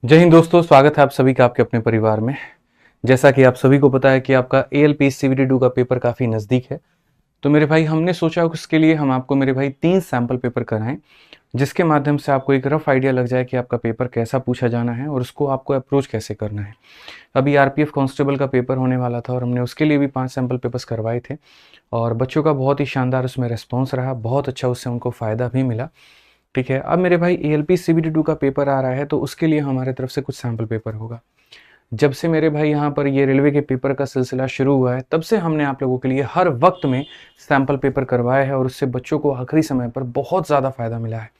जय हिंद दोस्तों, स्वागत है आप सभी का आपके अपने परिवार में। जैसा कि आप सभी को पता है कि आपका एएलपी सीवीटी 2 का पेपर काफ़ी नज़दीक है। तो मेरे भाई हमने सोचा उसके लिए हम आपको मेरे भाई 3 सैम्पल पेपर कराएं, जिसके माध्यम से आपको एक रफ आइडिया लग जाए कि आपका पेपर कैसा पूछा जाना है और उसको आपको अप्रोच कैसे करना है। अभी आरपीएफ कांस्टेबल का पेपर होने वाला था और हमने उसके लिए भी 5 सैम्पल पेपर्स करवाए थे और बच्चों का बहुत ही शानदार उसमें रिस्पॉन्स रहा, बहुत अच्छा उससे उनको फ़ायदा भी मिला। ठीक है, अब मेरे भाई एएलपी सीवीटी 2 का पेपर आ रहा है तो उसके लिए हमारे तरफ से कुछ सैम्पल पेपर होगा। जब से मेरे भाई यहाँ पर ये रेलवे के पेपर का सिलसिला शुरू हुआ है तब से हमने आप लोगों के लिए हर वक्त में सैम्पल पेपर करवाया है और उससे बच्चों को आखिरी समय पर बहुत ज़्यादा फ़ायदा मिला है।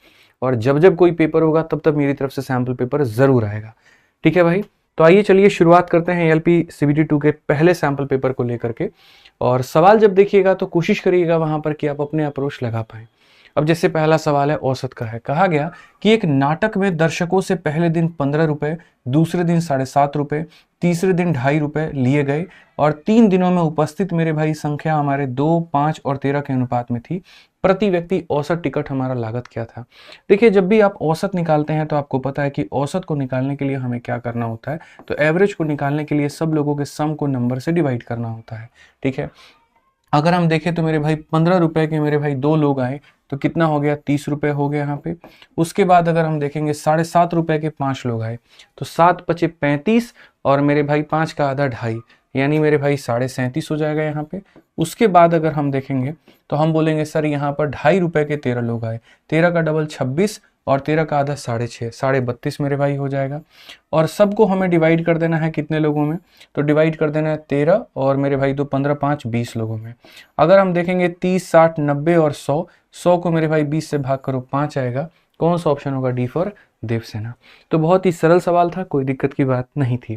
और जब जब कोई पेपर होगा तब तब मेरी तरफ से सैम्पल पेपर ज़रूर आएगा। ठीक है भाई, तो आइए चलिए शुरुआत करते हैं एएलपी सीवीटी 2 के पहले सैम्पल पेपर को लेकर के। और सवाल जब देखिएगा तो कोशिश करिएगा वहाँ पर कि आप अपने अप्रोच लगा पाएँ। अब जैसे पहला सवाल है औसत का है। कहा गया कि एक नाटक में दर्शकों से पहले दिन 15 रुपए, दूसरे दिन 7.5 रुपए, तीसरे दिन 2.5 रुपए लिए गए और 3 दिनों में उपस्थित मेरे भाई संख्या हमारे 2, 5 और 13 के अनुपात में थी। प्रति व्यक्ति औसत टिकट हमारा लागत क्या था। देखिए, जब भी आप औसत निकालते हैं तो आपको पता है कि औसत को निकालने के लिए हमें क्या करना होता है। तो एवरेज को निकालने के लिए सब लोगों के सम को नंबर से डिवाइड करना होता है। ठीक है, अगर हम देखें तो मेरे भाई 15 रुपए के मेरे भाई 2 लोग आए तो कितना हो गया, 30 रुपए हो गए यहाँ पे। उसके बाद अगर हम देखेंगे 7.5 रुपए के 5 लोग आए तो 7 पचे 35 और मेरे भाई 5 का आधा 2.5, यानी मेरे भाई 37.5 हो जाएगा यहाँ पे। उसके बाद अगर हम देखेंगे तो हम बोलेंगे सर यहाँ पर 2.5 रुपए के 13 लोग आए, 13 का डबल 26 और 13 का आधा 6.5, 32.5 मेरे भाई हो जाएगा। और सबको हमें डिवाइड कर देना है कितने लोगों में, तो डिवाइड कर देना है 13 और मेरे भाई 2 15 5 20 लोगों में। अगर हम देखेंगे 30 60 90 और 100, 100 को मेरे भाई 20 से भाग करो 5 आएगा। कौन सा ऑप्शन होगा, डी फॉर देवसेना। तो बहुत ही सरल सवाल था, कोई दिक्कत की बात नहीं थी।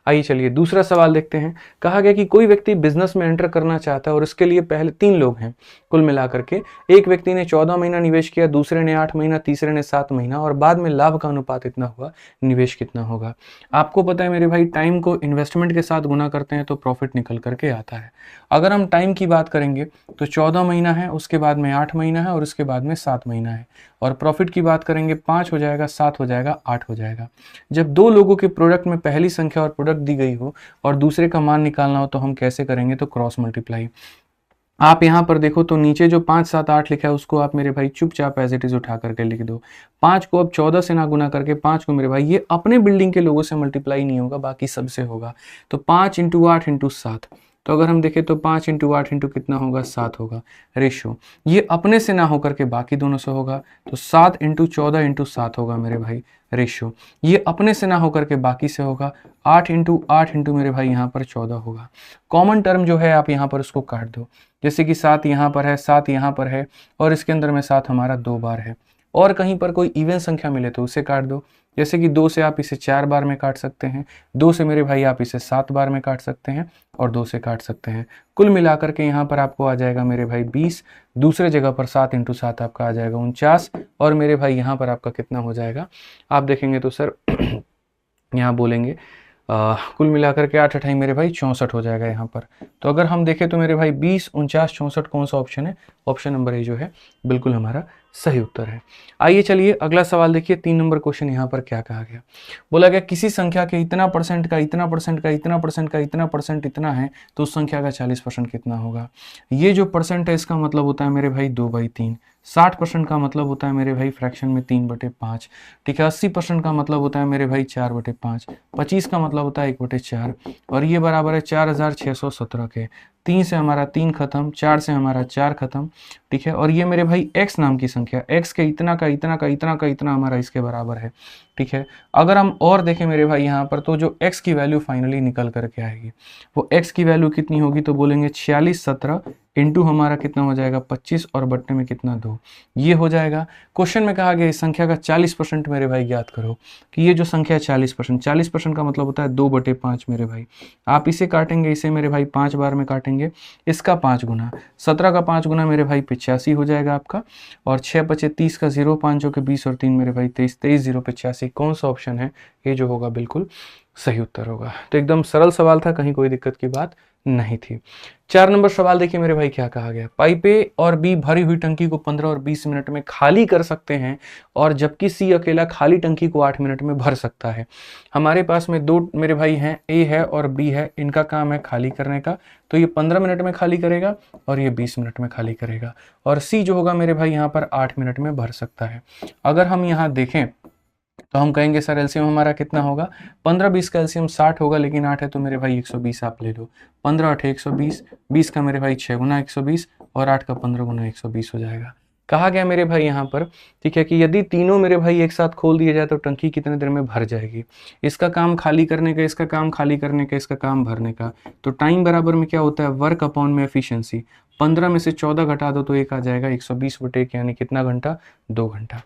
आइए चलिए दूसरा सवाल देखते हैं। कहा गया कि कोई व्यक्ति बिजनेस में एंटर करना चाहता है और इसके लिए पहले 3 लोग हैं कुल मिलाकर के। एक व्यक्ति ने 14 महीना निवेश किया, दूसरे ने 8 महीना, तीसरे ने 7 महीना और बाद में लाभ का अनुपात इतना हुआ, निवेश कितना होगा। आपको पता है मेरे भाई, टाइम को इन्वेस्टमेंट के साथ गुना करते हैं तो प्रॉफिट निकल करके आता है। अगर हम टाइम की बात करेंगे तो 14 महीना है, उसके बाद में 8 महीना है और उसके बाद में 7 महीना है। और प्रॉफिट की बात करेंगे 5 हो जाएगा, 7 हो जाएगा, 8 हो जाएगा। जब 2 लोगों के प्रोडक्ट में पहली संख्या और प्रोडक्ट दी गई हो और दूसरे का मान निकालना हो तो हम कैसे करेंगे, तो क्रॉस मल्टीप्लाई। आप यहाँ पर देखो तो नीचे जो 5 7 8 लिखा है उसको आप मेरे भाई चुपचाप एज इट इज उठा करके लिख दो। 5 को अब 14 से ना गुना करके 5 को मेरे भाई ये अपने बिल्डिंग के लोगों से मल्टीप्लाई नहीं होगा, बाकी सबसे होगा। तो 5 इंटू 8 इंटू 7, तो अगर हम देखें तो 5 इंटू 8 इंटू कितना होगा, 7 होगा। रेशो ये अपने से ना होकर के बाकी दोनों से होगा, तो 7 इंटू 14 इंटू 7 होगा मेरे भाई। रेशो ये अपने से ना होकर के बाकी से होगा, 8 इंटू 8 इंटू मेरे भाई यहाँ पर 14 होगा। कॉमन टर्म जो है आप यहाँ पर उसको काट दो, जैसे कि 7 यहाँ पर है, 7 यहाँ पर है और इसके अंदर में 7 हमारा 2 बार है। और कहीं पर कोई इवन संख्या मिले तो उसे काट दो, जैसे कि 2 से आप इसे 4 बार में काट सकते हैं, 2 से मेरे भाई आप इसे 7 बार में काट सकते हैं और 2 से काट सकते हैं। कुल मिलाकर के यहाँ पर आपको आ जाएगा मेरे भाई 20, दूसरे जगह पर 7 इंटू 7 आपका आ जाएगा 49 और मेरे भाई यहाँ पर आपका कितना हो जाएगा, आप देखेंगे तो सर यहाँ बोलेंगे कुल मिलाकर के 8 अठाई मेरे भाई 64 हो जाएगा यहाँ पर। तो अगर हम देखें तो मेरे भाई 20 49 64 कौन सा ऑप्शन है, ऑप्शन नंबर ए जो है बिल्कुल हमारा सही उत्तर है। आइए चलिए अगला सवाल देखिए, 3 नंबर क्वेश्चन यहाँ पर क्या कहा गया। बोला गया किसी संख्या के इतना परसेंट का इतना परसेंट का इतना परसेंट का इतना परसेंट इतना है तो उस संख्या का 40% कितना होगा। ये जो परसेंट है इसका मतलब होता है मेरे भाई 2/3। 60% का मतलब होता है मेरे भाई फ्रैक्शन में 3/5। ठीक है, 80% का मतलब होता है मेरे भाई 4/5। 25 का मतलब होता है 1/4 और ये बराबर है 4617 के। 3 से हमारा 3 खत्म, 4 से हमारा 4 खत्म। ठीक है, और ये मेरे भाई x नाम की संख्या, x के इतना का इतना का इतना का इतना हमारा इसके बराबर है। ठीक है, अगर हम और देखें मेरे भाई यहाँ पर तो जो x की वैल्यू फाइनली निकल करके आएगी वो x की वैल्यू कितनी होगी, तो बोलेंगे 46 17 इंटू हमारा कितना हो जाएगा 25 और बट्टे में कितना 2, ये हो जाएगा। क्वेश्चन में कहा गया इस संख्या का 40% मेरे भाई ज्ञात करो कि ये जो संख्या है 40%, 40% का मतलब होता है 2/5 मेरे भाई। आप इसे काटेंगे, इसे मेरे भाई 5 बार में काटेंगे, इसका 5 गुना, 17 का 5 गुना मेरे भाई 85 हो जाएगा आपका। और 6 बचे 30 का 0, 5 के 20 और 3 मेरे भाई 23, 23 0 85। कौन सा ऑप्शन है, ये जो होगा बिल्कुल सही उत्तर होगा। तो एकदम सरल सवाल था, कहीं कोई दिक्कत की बात नहीं थी। 4 नंबर सवाल देखिए मेरे भाई क्या कहा गया, पाइप ए और बी भरी हुई टंकी को 15 और 20 मिनट में खाली कर सकते हैं और जबकि सी अकेला खाली टंकी को 8 मिनट में भर सकता है। हमारे पास में दो मेरे भाई हैं, ए है और बी है, इनका काम है खाली करने का, तो ये 15 मिनट में खाली करेगा और ये 20 मिनट में खाली करेगा, और सी जो होगा मेरे भाई यहाँ पर 8 मिनट में भर सकता है। अगर हम यहाँ देखें तो हम कहेंगे सर एलसीएम हमारा कितना होगा, 15-20 का एलसीएम 60 होगा, लेकिन 8 है तो मेरे भाई 120 आप ले लो, 15 8 120, 20 का मेरे भाई 6 गुना 120 और 8 का 15 गुना 120 हो जाएगा। कहा गया मेरे भाई यहाँ पर, ठीक है, कि यदि तीनों मेरे भाई एक साथ खोल दिए जाए तो टंकी कितने देर में भर जाएगी। इसका काम खाली करने का, इसका काम खाली करने का, इसका काम भरने का, तो टाइम बराबर में क्या होता है, वर्क अपॉन में एफिशिएंसी। 15 में से 14 घटा दो तो एक आ जाएगा 120/1, यानी कितना घंटा, 2 घंटा।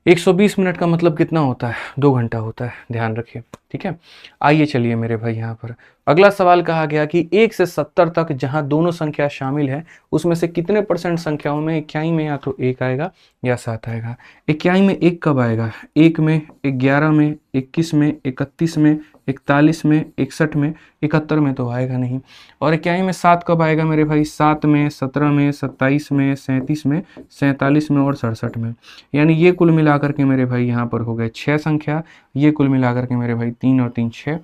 120 मिनट का मतलब कितना होता है, 2 घंटा होता है, ध्यान रखिए, ठीक है। आइए चलिए मेरे भाई यहाँ पर अगला सवाल कहा गया कि 1 से 70 तक जहाँ दोनों संख्या शामिल है उसमें से कितने % संख्याओं में इक्याई में या तो 1 आएगा या 7 आएगा। इक्याई में 1 कब आएगा, 1 में, 11 में, 21 में, 31 में, 41 में, 61 में, 71 में तो आएगा नहीं। और इक्याई में 7 कब आएगा मेरे भाई, 7 में, 17 में, 27 में, 37 में, 47 में और 67 में। यानी ये कुल मिलाकर के मेरे भाई यहाँ पर हो गए 6 संख्या, ये कुल मिलाकर के मेरे भाई 3 और 3 6।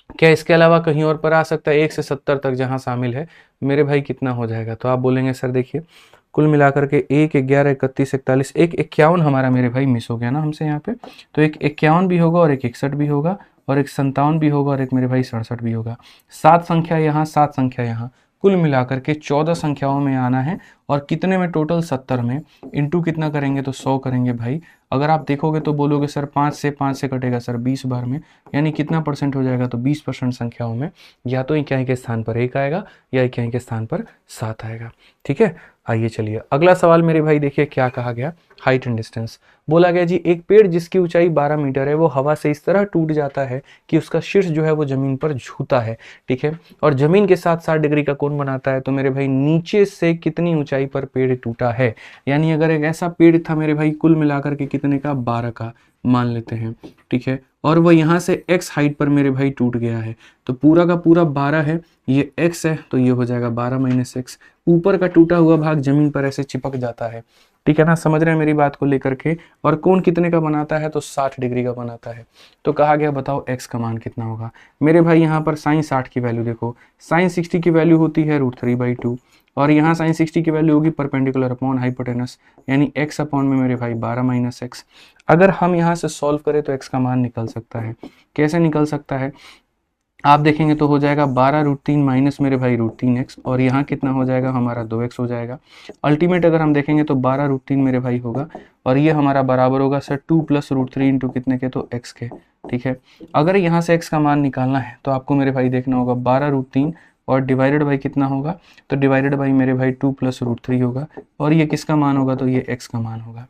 क्या इसके अलावा कहीं और पर आ सकता है, 1 से 70 तक जहाँ शामिल है मेरे भाई कितना हो जाएगा, तो आप बोलेंगे सर देखिए कुल मिलाकर के 1 11 31 41, एक 51 हमारा मेरे भाई मिस हो गया ना हमसे यहाँ पे, तो एक 51 भी होगा और एक 61 भी होगा और एक 57 भी होगा और एक मेरे भाई 67 भी होगा। 7 संख्या यहाँ, 7 संख्या यहाँ, कुल मिलाकर के 14 संख्याओं में आना है और कितने में, टोटल 70 में, इंटू कितना करेंगे तो 100 करेंगे भाई। अगर आप देखोगे तो बोलोगे सर 5 से कटेगा सर 20 बार में, यानी कितना % हो जाएगा, तो 20% संख्याओं में या तो इक्याई के स्थान पर 1 आएगा या इक्याई के स्थान पर 7 आएगा, ठीक है। आइए चलिए अगला सवाल मेरे भाई देखिए क्या कहा गया, हाइट एंड डिस्टेंस। बोला गया जी एक पेड़ जिसकी ऊंचाई 12 मीटर है वो हवा से इस तरह टूट जाता है कि उसका शीर्ष जो है वो जमीन पर झूता है, ठीक है, और जमीन के साथ 60 डिग्री का कोण बनाता है, तो मेरे भाई नीचे से कितनी ऊंचाई पर पेड़ टूटा है। यानी अगर एक ऐसा पेड़ था मेरे भाई कुल मिलाकर के कितने का, 12 का मान लेते हैं, ठीक है, और वह यहाँ से x हाइट पर मेरे भाई टूट गया है, तो पूरा का पूरा 12 है, ये x है, तो ये हो जाएगा 12 - x। ऊपर का टूटा हुआ भाग जमीन पर ऐसे चिपक जाता है, ठीक है ना, समझ रहे हैं मेरी बात को लेकर के। और कोण कितने का बनाता है, तो 60 डिग्री का बनाता है। तो कहा गया बताओ x का मान कितना होगा। मेरे भाई यहाँ पर साइन 60 की वैल्यू देखो, साइन 60 की वैल्यू होती है √3/2 और यहाँ साइन 60 की वैल्यू होगी परपेंडिकुलर अपॉन हाइपोटेनस, यानी x अपॉन में मेरे भाई 12 - x। अगर हम यहाँ से सॉल्व करें तो x का मान निकल सकता है। कैसे निकल सकता है, आप देखेंगे तो हो जाएगा 12√3 माइनस मेरे भाई √3x, और यहाँ कितना हो जाएगा हमारा 2x हो जाएगा। अल्टीमेट अगर हम देखेंगे तो 12√3 मेरे भाई होगा और ये हमारा बराबर होगा सर 2 + √3 इंटू कितने के, तो x के, ठीक है। अगर यहाँ से x का मान निकालना है तो आपको मेरे भाई देखना होगा 12√3 और डिवाइडेड बाई कितना होगा, तो डिवाइडेड बाई मेरे भाई 2 + √3 होगा, और ये किसका मान होगा, तो ये x का मान होगा।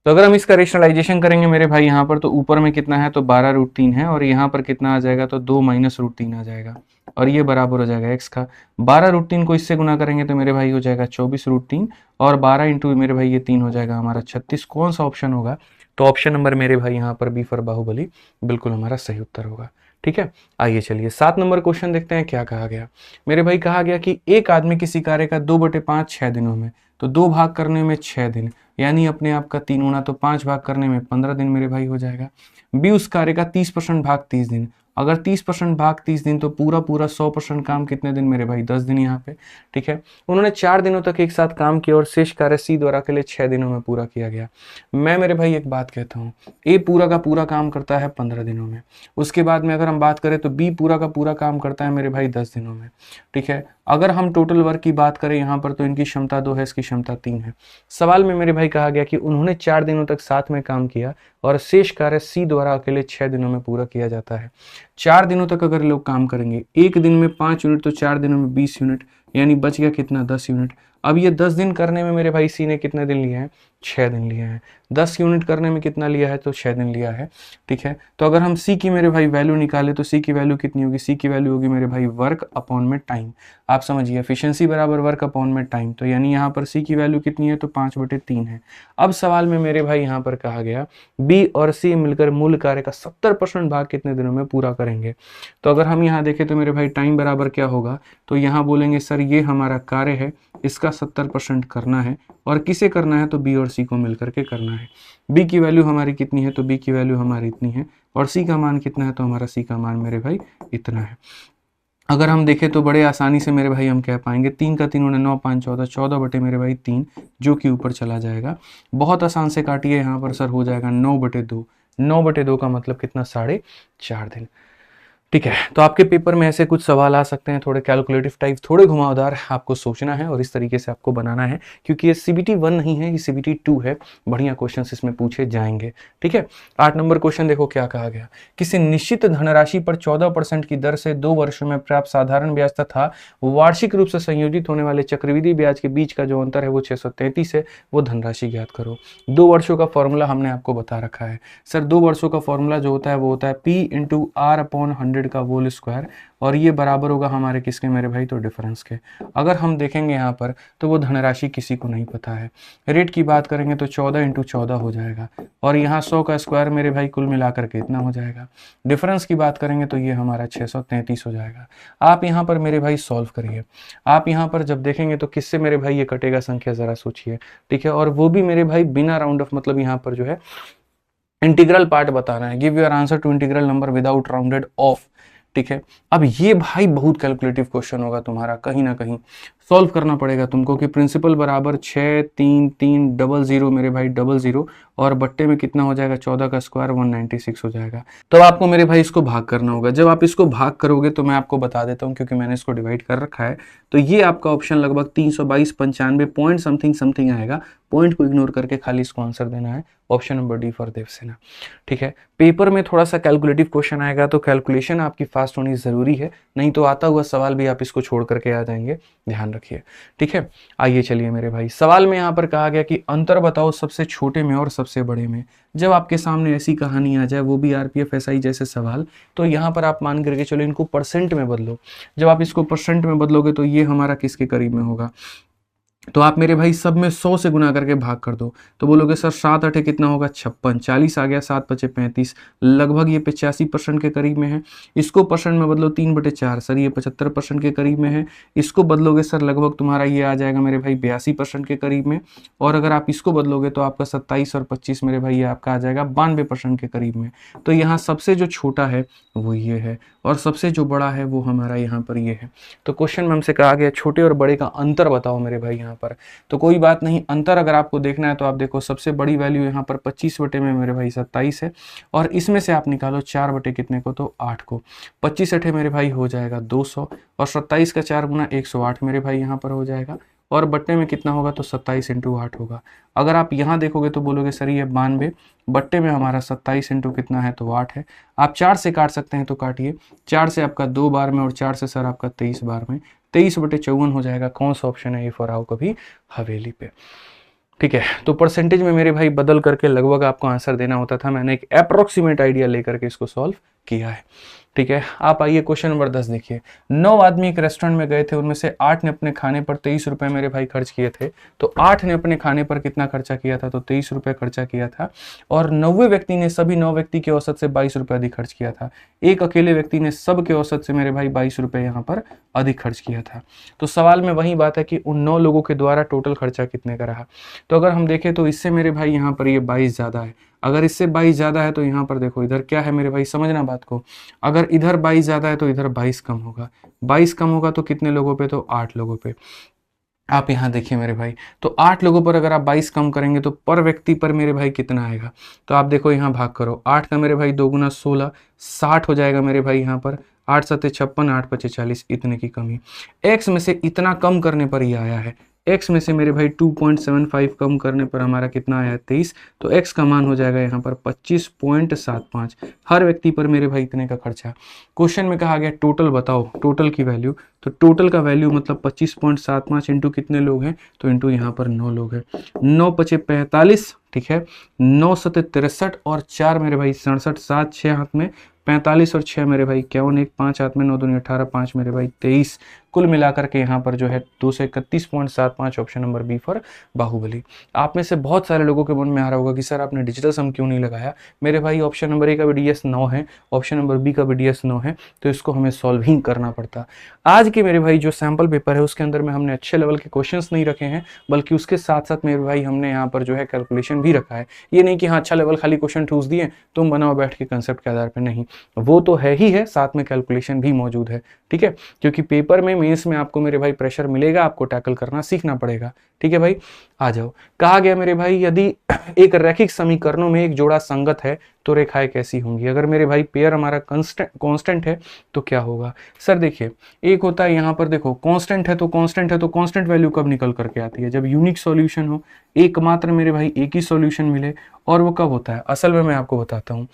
तो अगर हम इसका रेशनलाइजेशन करेंगे मेरे भाई यहाँ पर, तो ऊपर में कितना है, तो 12√3 है और यहाँ पर कितना आ जाएगा, तो 2 - √3 आ जाएगा और ये बराबर हो जाएगा x का। 12√3 को इससे गुना करेंगे तो मेरे भाई हो जाएगा 24√3 और 12 इंटू मेरे भाई ये 3 हो जाएगा हमारा 36। कौन सा ऑप्शन होगा, तो ऑप्शन नंबर मेरे भाई यहाँ पर बी फॉर बाहुबली बिल्कुल हमारा सही उत्तर होगा, ठीक है। आइए चलिए 7 नंबर क्वेश्चन देखते हैं क्या कहा गया। मेरे भाई कहा गया कि एक आदमी किसी कार्य का 2/5 6 दिनों में, तो 2 भाग करने में 6 दिन, यानी अपने आप का 3 गुना, तो 5 भाग करने में 15 दिन मेरे भाई हो जाएगा। बी उस कार्य का 30% भाग 30 दिन, अगर 30% भाग 30 दिन तो पूरा 100% काम कितने दिन मेरे भाई, 10 दिन यहाँ पे, ठीक है। उन्होंने 4 दिनों तक एक साथ काम किया और शेष कार्य सी द्वारा के लिए 6 दिनों में पूरा किया गया। मैं मेरे भाई एक बात कहता हूँ, ए पूरा का पूरा काम करता है 15 दिनों में, उसके बाद में अगर हम बात करें तो बी पूरा का पूरा काम करता है मेरे भाई 10 दिनों में, ठीक है। अगर हम टोटल वर्क की बात करें यहाँ पर तो इनकी क्षमता 2 है, इसकी क्षमता 3 है। सवाल में मेरे भाई कहा गया कि उन्होंने 4 दिनों तक साथ में काम किया और शेष कार्य सी द्वारा अकेले 6 दिनों में पूरा किया जाता है। 4 दिनों तक अगर लोग काम करेंगे, एक दिन में 5 यूनिट तो 4 दिनों में 20 यूनिट, यानी बच गया कितना, 10 यूनिट। अब ये 10 दिन करने में मेरे भाई सी ने कितने दिन लिए हैं, 6 दिन लिए हैं। 10 यूनिट करने में कितना लिया है, तो 6 दिन लिया है। ठीक है, तो अगर हम सी की मेरे भाई वैल्यू निकाले तो सी की वैल्यू कितनी होगी, सी की वैल्यू होगी मेरे भाई वर्क अपॉन में टाइम। आप समझिए एफिशिएंसी बराबर वर्क अपॉन में टाइम, तो यानी यहाँ पर सी की वैल्यू कितनी है, तो 5/3 है। अब सवाल में मेरे भाई यहाँ पर कहा गया बी और सी मिलकर मूल कार्य का 70% भाग कितने दिनों में पूरा करेंगे। तो अगर हम यहाँ देखें तो मेरे भाई टाइम बराबर क्या होगा, तो यहाँ बोलेंगे सर ये हमारा कार्य है, इसका 70% करना है, और किसे करना है, तो बी और सी को मिलकर के करना है। बी की वैल्यू हमारी कितनी है, तो बी की वैल्यू हमारी इतनी है, और सी का मान कितना है, तो हमारा सी का मान मेरे भाई इतना है। अगर हम देखें तो बड़े आसानी से मेरे भाई हम कह पाएंगे 3 का 3 9 5 14, 14 बटे मेरे भाई 3, जो कि ऊपर चला जाएगा। बहुत आसान से काटिए, यहाँ पर सर हो जाएगा 9/2। 9/2 का मतलब कितना, 4.5 दिन। ठीक है, तो आपके पेपर में ऐसे कुछ सवाल आ सकते हैं, थोड़े कैलकुलेटिव टाइप, थोड़े घुमावदार, आपको सोचना है और इस तरीके से आपको बनाना है, क्योंकि ये CBT 1 नहीं है, ये CBT 2 है। बढ़िया क्वेश्चंस इसमें पूछे जाएंगे। ठीक है, 8 नंबर क्वेश्चन देखो क्या कहा गया। किसी निश्चित धनराशि पर 14% की दर से 2 वर्षों में प्राप्त साधारण ब्याज तथा वार्षिक रूप से संयोजित होने वाले चक्रवृद्धि ब्याज के बीच का जो अंतर है वो 633 है, वो धनराशि ज्ञात करो। 2 वर्षों का फॉर्मूला हमने आपको बता रखा है। सर 2 वर्षों का फॉर्मूला जो होता है वो होता है P × R/100 का होल स्क्वायर, और ये बराबर होगा हमारे किसके मेरे भाई, तो डिफरेंस के। अगर हम देखेंगे यहाँ पर तो वो धनराशि किसी को नहीं पता है। रेट की बात करेंगे तो 14 × 14 हो जाएगा, और यहाँ 100 का स्क्वायर मेरे भाई कुल मिलाकर के इतना हो जाएगा। डिफरेंस की बात करेंगे तो ये हमारा 633 हो जाएगा। आप यहाँ पर मेरे भाई सॉल्व करिए। आप यहाँ पर जब देखेंगे तो किससे मेरे भाई ये कटेगा संख्या, जरा सोचिए। ठीक है, और वो भी मेरे भाई बिना राउंड ऑफ, मतलब यहाँ पर जो है इंटीग्रल पार्ट बताना है। Give your answer to integral number without rounded off. ठीक है, अब ये भाई बहुत कैलकुलेटिव क्वेश्चन होगा तुम्हारा, कहीं ना कहीं सॉल्व करना पड़ेगा तुमको कि प्रिंसिपल बराबर 6 3 3 00 मेरे भाई 00, और बट्टे में कितना हो जाएगा, 14 का स्क्वायर 196 हो जाएगा। तो आपको मेरे भाई इसको भाग करना होगा। जब आप इसको भाग करोगे तो मैं आपको बता देता हूँ, क्योंकि मैंने इसको डिवाइड कर रखा है, तो ये आपका ऑप्शन लगभग 322 पॉइंट समथिंग आएगा। पॉइंट को इग्नोर करके खाली इसको आंसर देना है, option number D for Devasena. ठीक है, पेपर में थोड़ा सा कैलकुलेटिव क्वेश्चन आएगा तो कैलकुलेशन आपकी फास्ट होनी जरूरी है, नहीं तो आता हुआ सवाल भी आप इसको छोड़ करके आ जाएंगे, ध्यान रखिए। ठीक है, आइए चलिए मेरे भाई, सवाल में यहाँ पर कहा गया कि अंतर बताओ सबसे छोटे में और सबसे बड़े में। जब आपके सामने ऐसी कहानी आ जाए, वो भी RPF SI जैसे सवाल, तो यहाँ पर आप मान करके चलो इनको परसेंट में बदलो। जब आप इसको परसेंट में बदलोगे तो ये हमारा किसके करीब में होगा, तो आप मेरे भाई सब में 100 से गुना करके भाग कर दो, तो बोलोगे सर 7 8 कितना होगा, 56, 40 आ गया, 7 5 35, लगभग ये 85% के करीब में है। इसको परसेंट में बदलो 3/4, सर ये 75% के करीब में है। इसको बदलोगे सर लगभग तुम्हारा ये आ जाएगा मेरे भाई 82% के करीब में, और अगर आप इसको बदलोगे तो आपका 27 और 25 मेरे भाई ये आपका आ जाएगा 92% के करीब में। तो यहाँ सबसे जो छोटा है वो ये है, और सबसे जो बड़ा है वो हमारा यहाँ पर ये है। तो क्वेश्चन में हमसे कहा गया छोटे और बड़े का अंतर बताओ मेरे भाई यहाँ पर, तो कोई बात नहीं, अंतर अगर आपको देखना है तो आप देखो सबसे बड़ी वैल्यू यहाँ पर 25 बटे में मेरे भाई 27 है, और इसमें से आप निकालो 4 बटे कितने को, तो 8 को। 25 अठे मेरे भाई हो जाएगा 200, और 27 का 4 गुना 108 मेरे भाई यहाँ पर हो जाएगा, और बट्टे में कितना होगा, तो 27 × 8 होगा। अगर आप यहाँ देखोगे तो बोलोगे सर ये 92, बट्टे में हमारा 27 × कितना है, तो 8 है। आप 4 से काट सकते हैं तो काटिए, 4 से आपका 2 बार में, और 4 से सर आपका 23 बार में, 23/54 हो जाएगा। कौन सा ऑप्शन है, ये फॉर आओ कभी हवेली पे। ठीक है, तो परसेंटेज में मेरे भाई बदल करके लगभग आपको आंसर देना होता था, मैंने एक अप्रोक्सीमेट आइडिया लेकर के इसको सॉल्व किया है। ठीक है, आप आइए क्वेश्चन नंबर 10 देखिए। 9 आदमी एक रेस्टोरेंट में गए थे, उनमें से 8 ने अपने खाने पर 23 रुपए मेरे भाई खर्च किए थे। तो 8 ने अपने खाने पर कितना खर्चा किया था, तो 23 रुपए खर्चा किया था, और 90 व्यक्ति ने सभी 9 व्यक्ति के औसत से 22 रुपए अधिक खर्च किया था। एक अकेले व्यक्ति ने सब के औसत से मेरे भाई 22 रुपए यहाँ पर अधिक खर्च किया था। तो सवाल में वही बात है कि उन 9 लोगों के द्वारा टोटल खर्चा कितने का रहा। तो अगर हम देखें तो इससे मेरे भाई यहाँ पर ये 22 ज्यादा है, अगर इससे 22 ज्यादा है तो यहाँ पर देखो इधर क्या है मेरे भाई, समझना बात को, अगर इधर 22 ज्यादा है तो इधर 22 कम होगा। 22 कम होगा तो कितने लोगों पे, तो 8 लोगों पे। आप यहाँ देखिए मेरे भाई, तो 8 लोगों पर अगर आप 22 कम करेंगे तो पर व्यक्ति पर मेरे भाई कितना आएगा, तो आप देखो यहाँ भाग करो, 8 का मेरे भाई 2 गुना 16, 60 हो जाएगा मेरे भाई यहाँ पर। 8 7 56, 8 5 40, इतने की कमी। एक्स में से इतना कम करने पर ही आया है, x में से मेरे भाई 2.75 कम करने पर हमारा कितना आया 23, तो x का मान हो जाएगा यहाँ पर 25.75। हर व्यक्ति पर मेरे भाई इतने का खर्चा। क्वेश्चन में कहा गया टोटल बताओ, टोटल की वैल्यू, तो टोटल का वैल्यू मतलब 25.75 इंटू कितने लोग हैं, तो इंटू यहाँ पर 9 लोग हैं। 9 पचे 45, ठीक है, 9 सते 63 और 4 मेरे भाई 67, 7 6 हाथ में 45 और 6 मेरे भाई 51, 1 5 हाथ में 9 दूनी 18, 5 मेरे भाई 23, कुल मिलाकर के यहाँ पर जो है 231.75, option number B for Baahubali. आप में से बहुत सारे लोगों के मन में आ रहा होगा कि सर आपने डिजिटल सम क्यों नहीं लगाया। मेरे भाई ऑप्शन नंबर ए का भी DS 9 है, ऑप्शन नंबर बी का भी DS 9 है, तो इसको हमें सॉल्विंग करना पड़ता। आज के मेरे भाई जो सैम्पल पेपर है उसके अंदर में हमने अच्छे लेवल के क्वेश्चंस नहीं रखे हैं, बल्कि उसके साथ साथ मेरे भाई हमने यहाँ पर जो है कैलकुलेशन भी रखा है। ये नहीं कि हाँ अच्छा लेवल खाली क्वेश्चन ठूस दिए तुम बनाओ बैठ के कंसेप्ट के आधार पर, नहीं, वो तो है ही है, साथ में कैलकुलेशन भी मौजूद है, ठीक है, क्योंकि पेपर में मेंस में आपको मेरे भाई प्रेशर मिलेगा, आपको टैकल करना सीखना पड़ेगा, ठीक है भाई। आ जाओ, कहा गया मेरे भाई यदि एक रैखिक समीकरणों में एक जोड़ा संगत है तो रेखाएं कैसी होंगी। अगर मेरे भाई पेयर हमारा कांस्टेंट है तो क्या होगा। सर देखिए, एक होता है यहाँ पर देखो कांस्टेंट है तो कांस्टेंट वैल्यू कब निकल करके आती है, जब यूनिक सॉल्यूशन हो, एकमात्र मेरे भाई एक ही सॉल्यूशन मिले। और वो कब होता है, असल में मैं आपको बताता हूँ,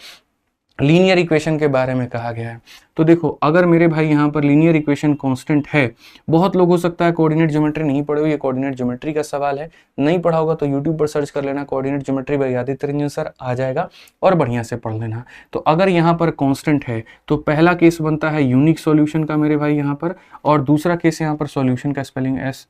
लीनियर इक्वेशन के बारे में कहा गया है। तो देखो अगर मेरे भाई यहाँ पर लीनियर इक्वेशन कांस्टेंट है, बहुत लोग हो सकता है कोऑर्डिनेट ज्योमेट्री नहीं पढ़े हो, ये कोऑर्डिनेट ज्योमेट्री का सवाल है, नहीं पढ़ा होगा तो यूट्यूब पर सर्च कर लेना coordinate geometry by Aditya Ranjan sir, आ जाएगा और बढ़िया से पढ़ लेना। तो अगर यहाँ पर कांस्टेंट है तो पहला केस बनता है यूनिक सॉल्यूशन का मेरे भाई यहाँ पर, और दूसरा केस यहाँ पर सॉल्यूशन का स्पेलिंग एस,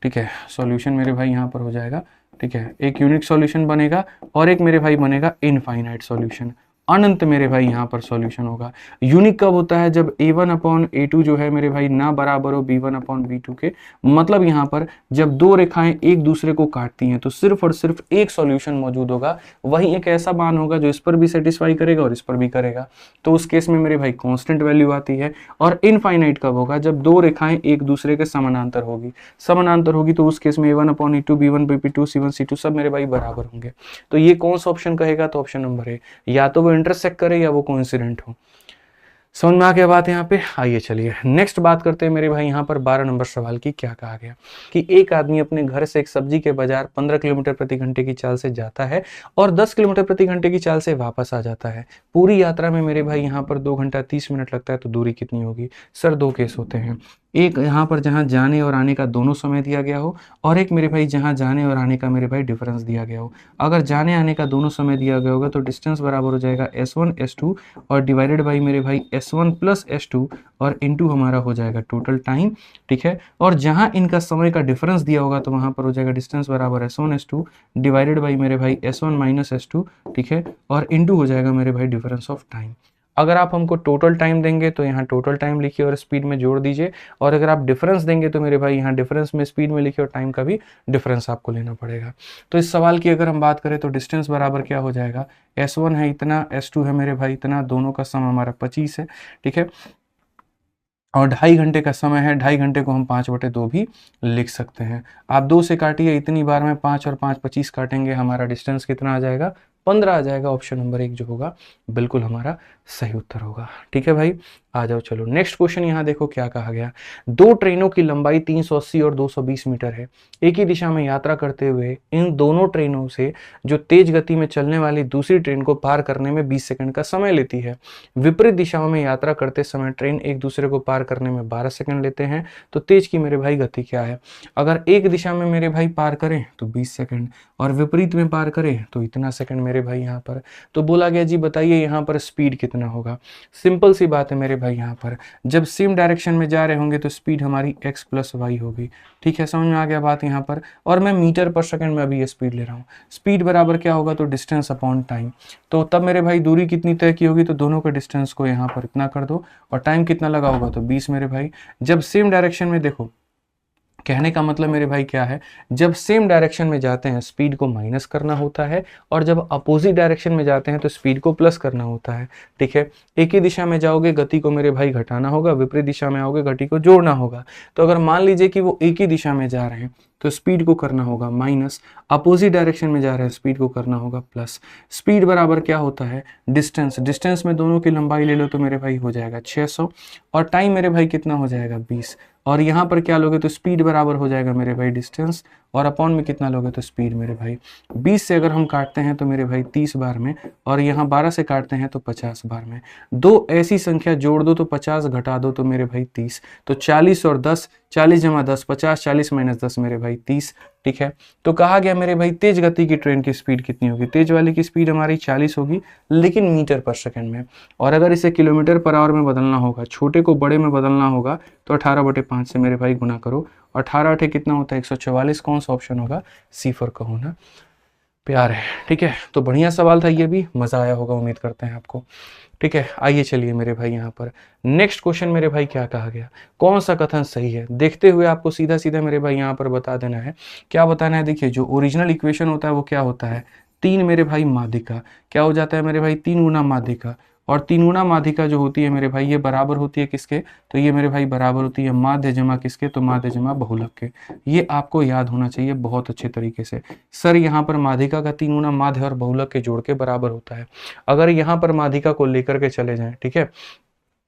ठीक है, सॉल्यूशन मेरे भाई यहाँ पर हो जाएगा, ठीक है, एक यूनिक सॉल्यूशन बनेगा और एक मेरे भाई बनेगा इनफाइनाइट सॉल्यूशन, अनंत मेरे भाई यहाँ पर सॉल्यूशन होगा। यूनिक कब होता है, जब a1/a2 जो है मेरे भाई ना बराबर हो b1/b2 के, मतलब यहाँ पर जब दो रेखाएं एक दूसरे को काटती हैं तो सिर्फ और सिर्फ एक सॉल्यूशन मौजूद होगा, वही एक ऐसा मान होगा जो इस पर भी सेटिस्फाई करेगा और इस पर भी करेगा, तो उस केस में मेरे भाई कांस्टेंट वैल्यू आती है। और इनफाइनाइट कब होगा, जब दो रेखाएं एक दूसरे के समानांतर होगी तो उस केस में a1/a2 b1/b2 c1 c2 सब मेरे भाई बराबर होंगे। तो ये कौन सा ऑप्शन कहेगा, तो ऑप्शन नंबर ए, या तो वो इंटरसेक्ट करे या वो कोइंसिडेंट हो। समझ में आ गया बात यहाँ पे। आइए चलिए नेक्स्ट बात करते हैं मेरे भाई यहाँ पर 12 नंबर सवाल की। क्या कहा गया कि एक आदमी अपने घर से एक सब्जी के बाजार 15 किलोमीटर प्रति घंटे की चाल से जाता है और 10 किलोमीटर प्रति घंटे की चाल से वापस आ जाता है। पूरी यात्रा में मेरे भाई यहाँ पर 2 घंटा 30 मिनट लगता है, तो दूरी कितनी होगी। सर दो केस होते हैं, एक यहाँ पर जहाँ जाने और आने का दोनों समय दिया गया हो, और एक मेरे भाई जहाँ जाने और आने का मेरे भाई डिफरेंस दिया गया हो। अगर जाने आने का दोनों समय दिया गया होगा तो डिस्टेंस बराबर हो जाएगा S1 S2 और डिवाइडेड बाई मेरे भाई S1 प्लस S2 और इनटू हमारा हो जाएगा टोटल टाइम, ठीक है। और जहाँ इनका समय का डिफरेंस दिया होगा तो वहाँ पर हो जाएगा डिस्टेंस बराबर S1 S2 डिवाइडेड बाई मेरे भाई S1 माइनस S2, ठीक है, और इनटू हो जाएगा मेरे भाई डिफरेंस ऑफ टाइम। अगर आप हमको टोटल टाइम देंगे तो यहाँ टोटल टाइम लिखिए और स्पीड में जोड़ दीजिए, और अगर आप डिफरेंस देंगे तो मेरे भाई यहाँ डिफरेंस में स्पीड में लिखिए और टाइम का भी डिफरेंस आपको लेना पड़ेगा। तो इस सवाल की अगर हम बात करें तो डिस्टेंस बराबर क्या हो जाएगा, S1 है इतना, S2 है मेरे भाई इतना, दोनों का सम हमारा 25 है, ठीक है, और 2.5 घंटे का समय है। 2.5 घंटे को हम 5/2 भी लिख सकते हैं। आप 2 से काटिए, इतनी बार में 5 और 5 25 काटेंगे, हमारा डिस्टेंस कितना आ जाएगा, 15 आ जाएगा। ऑप्शन नंबर 1 जो होगा बिल्कुल हमारा सही उत्तर होगा, ठीक है भाई। आ जाओ चलो नेक्स्ट क्वेश्चन। यहाँ देखो क्या कहा गया, दो ट्रेनों की लंबाई 380 और 220 मीटर है। एक ही दिशा में यात्रा करते हुए इन दोनों ट्रेनों से जो तेज गति में चलने वाली दूसरी ट्रेन को पार करने में 20 सेकंड का समय लेती है। विपरीत दिशाओं में यात्रा करते समय ट्रेन एक दूसरे को पार करने में 12 सेकंड लेते हैं, तो तेज की मेरे भाई गति क्या है। अगर एक दिशा में मेरे भाई पार करें तो 20 सेकंड और विपरीत में पार करें तो इतना सेकंड मेरे भाई यहाँ पर। तो बोला गया जी बताइए यहाँ पर स्पीड कितना होगा। सिंपल सी बात है मेरे भाई, यहाँ पर जब सेम डायरेक्शन में जा रहे होंगे तो स्पीड हमारी x प्लस वाई होगी, ठीक है, समझ में आ गया बात यहाँ पर। और मैं मीटर पर सेकंड में अभी ये स्पीड ले रहा हूँ। स्पीड बराबर क्या होगा, तो डिस्टेंस अपॉन टाइम। तो तब मेरे भाई दूरी कितनी तय की होगी, तो दोनों के डिस्टेंस को यहाँ पर इतना कर दो और टाइम कितना लगा होगा, तो 20 मेरे भाई। जब सेम डायरेक्शन में, देखो कहने का मतलब मेरे भाई क्या है, जब सेम डायरेक्शन में जाते हैं स्पीड को माइनस करना होता है, और जब अपोजिट डायरेक्शन में जाते हैं तो स्पीड को प्लस करना होता है, ठीक है। एक ही दिशा में जाओगे गति को मेरे भाई घटाना होगा, विपरीत दिशा में आओगे गति को जोड़ना होगा। तो अगर मान लीजिए कि वो एक ही दिशा में जा रहे हैं तो स्पीड को करना होगा माइनस, अपोजिट डायरेक्शन में जा रहे हैं स्पीड को करना होगा प्लस। स्पीड बराबर क्या होता है, डिस्टेंस। डिस्टेंस में दोनों की लंबाई ले लो तो मेरे भाई हो जाएगा 600 और टाइम मेरे भाई कितना हो जाएगा 20, और यहाँ पर क्या लोगे तो स्पीड बराबर हो जाएगा मेरे भाई डिस्टेंस, और अपॉन में कितना लोगे तो स्पीड मेरे भाई। 20 से अगर हम काटते हैं तो मेरे भाई 30 बार में, और यहाँ 12 से काटते हैं तो 50 बार में। दो ऐसी संख्या जोड़ दो तो 50 घटा दो तो मेरे भाई 30, तो 40 और 10, 40 जमा 10 50, 40 माइनस 10 मेरे भाई 30। ठीक है, तो कहा गया मेरे भाई तेज गति की ट्रेन की स्पीड कितनी होगी। तेज वाली की स्पीड हमारी 40 होगी, लेकिन मीटर पर सेकंड में, और अगर इसे किलोमीटर पर आवर में बदलना होगा, छोटे को बड़े में बदलना होगा, तो 18/5 से मेरे भाई गुना करो। 18 8 कितना होता है 144। कौन सा ऑप्शन होगा, सी फॉर कहो ना प्यार है। ठीक है, तो बढ़िया सवाल था ये भी, मजा आया होगा उम्मीद करते हैं आपको। ठीक है, आइए चलिए मेरे भाई यहाँ पर नेक्स्ट क्वेश्चन मेरे भाई क्या कहा गया, कौन सा कथन सही है, देखते हुए आपको सीधा सीधा मेरे भाई यहाँ पर बता देना है। क्या बताना है, देखिए जो ओरिजिनल इक्वेशन होता है वो क्या होता है, 3 मेरे भाई माध्यिका, क्या हो जाता है मेरे भाई 3 गुना माध्यिका, और 3 गुना माध्यिका जो होती है मेरे भाई ये बराबर होती है किसके, तो ये मेरे भाई बराबर होती है माध्य जमा किसके, तो माध्य जमा बहुलक के। ये आपको याद होना चाहिए बहुत अच्छे तरीके से। सर यहाँ पर माध्यिका का 3 गुना माध्य और बहुलक के जोड़ के बराबर होता है। अगर यहाँ पर माध्यिका को लेकर के चले जाएं, ठीक है,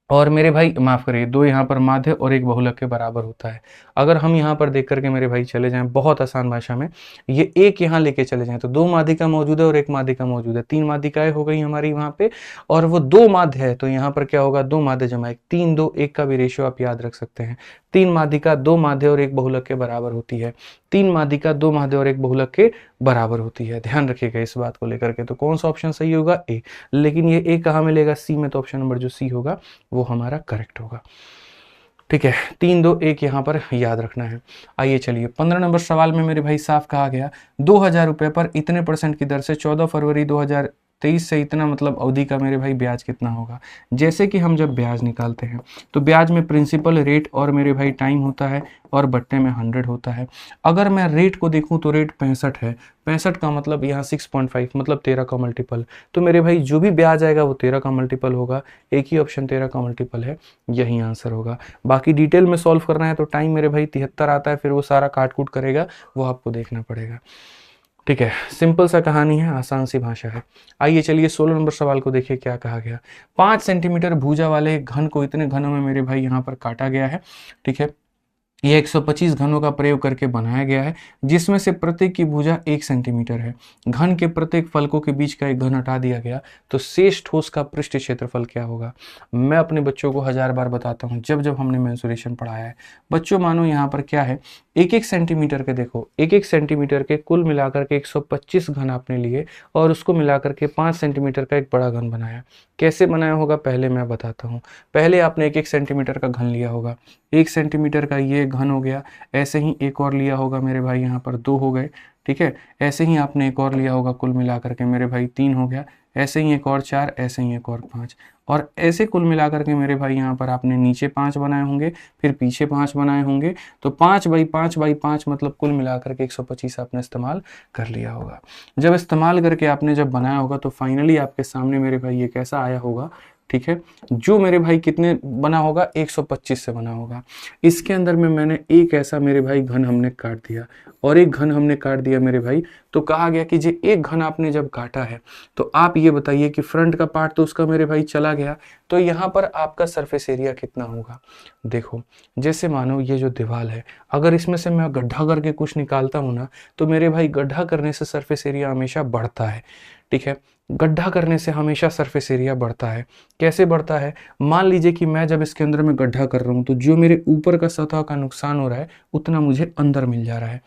और मेरे भाई माफ करिए, 2 यहाँ पर माध्य और 1 बहुलक के बराबर होता है। अगर हम यहाँ पर देख करके मेरे भाई चले जाएं बहुत आसान भाषा में, ये एक यहाँ लेके चले जाएं तो 2 माध्यिका मौजूद है और 1 माध्यिका मौजूद है, 3 माध्यिकाएं हो गई हमारी वहां पे, और वो 2 माध्य है, तो यहाँ पर क्या होगा 2 माध्य जमा 1, 3 2 1 का भी रेशियो आप याद रख सकते हैं। 3 माध्यिका 2 माध्य और 1 बहुलक के बराबर होती है, 3 माध्यिका 2 माध्य और 1 बहुलक के बराबर होती है। ध्यान रखिएगा इस बात को लेकर के। तो कौन सा ऑप्शन सही होगा, ए। लेकिन ये ए कहाँ मिलेगा, सी में, तो ऑप्शन नंबर जो सी होगा वो हमारा करेक्ट होगा। ठीक है, 3 2 1 यहाँ पर याद रखना है। आइए चलिए 15 नंबर सवाल में मेरे भाई साफ कहा गया 2000 रुपये पर इतने % की दर से 14 फरवरी 2023 से इतना मतलब अवधि का मेरे भाई ब्याज कितना होगा। जैसे कि हम जब ब्याज निकालते हैं तो ब्याज में प्रिंसिपल रेट और मेरे भाई टाइम होता है, और बट्टे में 100 होता है। अगर मैं रेट को देखूं तो रेट 65 है, 65 का मतलब यहाँ 6.5 मतलब 13 का मल्टीपल, तो मेरे भाई जो भी ब्याज आएगा वो 13 का मल्टीपल होगा। एक ही ऑप्शन 13 का मल्टीपल है, यही आंसर होगा। बाकी डिटेल में सॉल्व करना है तो टाइम मेरे भाई 73 आता है, फिर वो सारा काट कूट करेगा, वो आपको देखना पड़ेगा। ठीक है, सिंपल सा कहानी है, आसान सी भाषा है। आइए चलिए 16 नंबर सवाल को देखिए क्या कहा गया। 5 सेंटीमीटर भुजा वाले घन को इतने घनों में मेरे भाई यहाँ पर काटा गया है। ठीक है, यह 125 घनों का प्रयोग करके बनाया गया है, जिसमें से प्रत्येक की भुजा 1 सेंटीमीटर है। घन के प्रत्येक फलकों के बीच का एक घन हटा दिया गया, तो शेष ठोस का पृष्ठ क्षेत्रफल क्या होगा। मैं अपने बच्चों को 1000 बार बताता हूं जब जब हमने मेंसुरेशन पढ़ाया है। बच्चों मानो यहाँ पर क्या है, 1-1 सेंटीमीटर के, देखो 1-1 सेंटीमीटर के कुल मिलाकर के 125 घन आपने लिए, और उसको मिलाकर के 5 सेंटीमीटर का एक बड़ा घन बनाया। कैसे बनाया होगा पहले मैं बताता हूँ। पहले आपने 1-1 सेंटीमीटर का घन लिया होगा, 1 सेंटीमीटर का ये घन हो गया, ऐसे ही एक और लिया होगा मेरे भाई यहाँ पर 2 हो गए। ठीक है, ऐसे ही आपने एक और लिया होगा, कुल मिलाकर के मेरे भाई 3 हो गया, ऐसे ही एक और 4, ऐसे ही एक और 5, और ऐसे कुल मिलाकर के मेरे भाई यहाँ पर आपने नीचे 5 बनाए होंगे, फिर पीछे 5 बनाए होंगे, तो 5/5/5 मतलब कुल मिलाकर के 125 आपने इस्तेमाल कर लिया होगा। जब इस्तेमाल करके आपने जब बनाया होगा तो फाइनली आपके सामने मेरे भाई ये कैसा आया होगा। ठीक है, जो मेरे भाई कितने बना होगा, 125 से बना होगा। इसके अंदर में मैंने एक ऐसा मेरे भाई घन हमने काट दिया, और एक घन हमने काट दिया मेरे भाई, तो कहा गया कि जो एक घन आपने जब काटा है तो आप ये बताइए कि फ्रंट का पार्ट तो उसका मेरे भाई चला गया, तो यहाँ पर आपका सरफेस एरिया कितना होगा। देखो जैसे मानो ये जो दीवार है, अगर इसमें से मैं गड्ढा करके कुछ निकालता हूँ ना, तो मेरे भाई गड्ढा करने से सरफेस एरिया हमेशा बढ़ता है। ठीक है, गड्ढा करने से हमेशा सरफेस एरिया बढ़ता है। कैसे बढ़ता है, मान लीजिए कि मैं जब इसके अंदर में गड्ढा कर रहा हूँ तो जो मेरे ऊपर का सतह का नुकसान हो रहा है उतना मुझे अंदर मिल जा रहा है।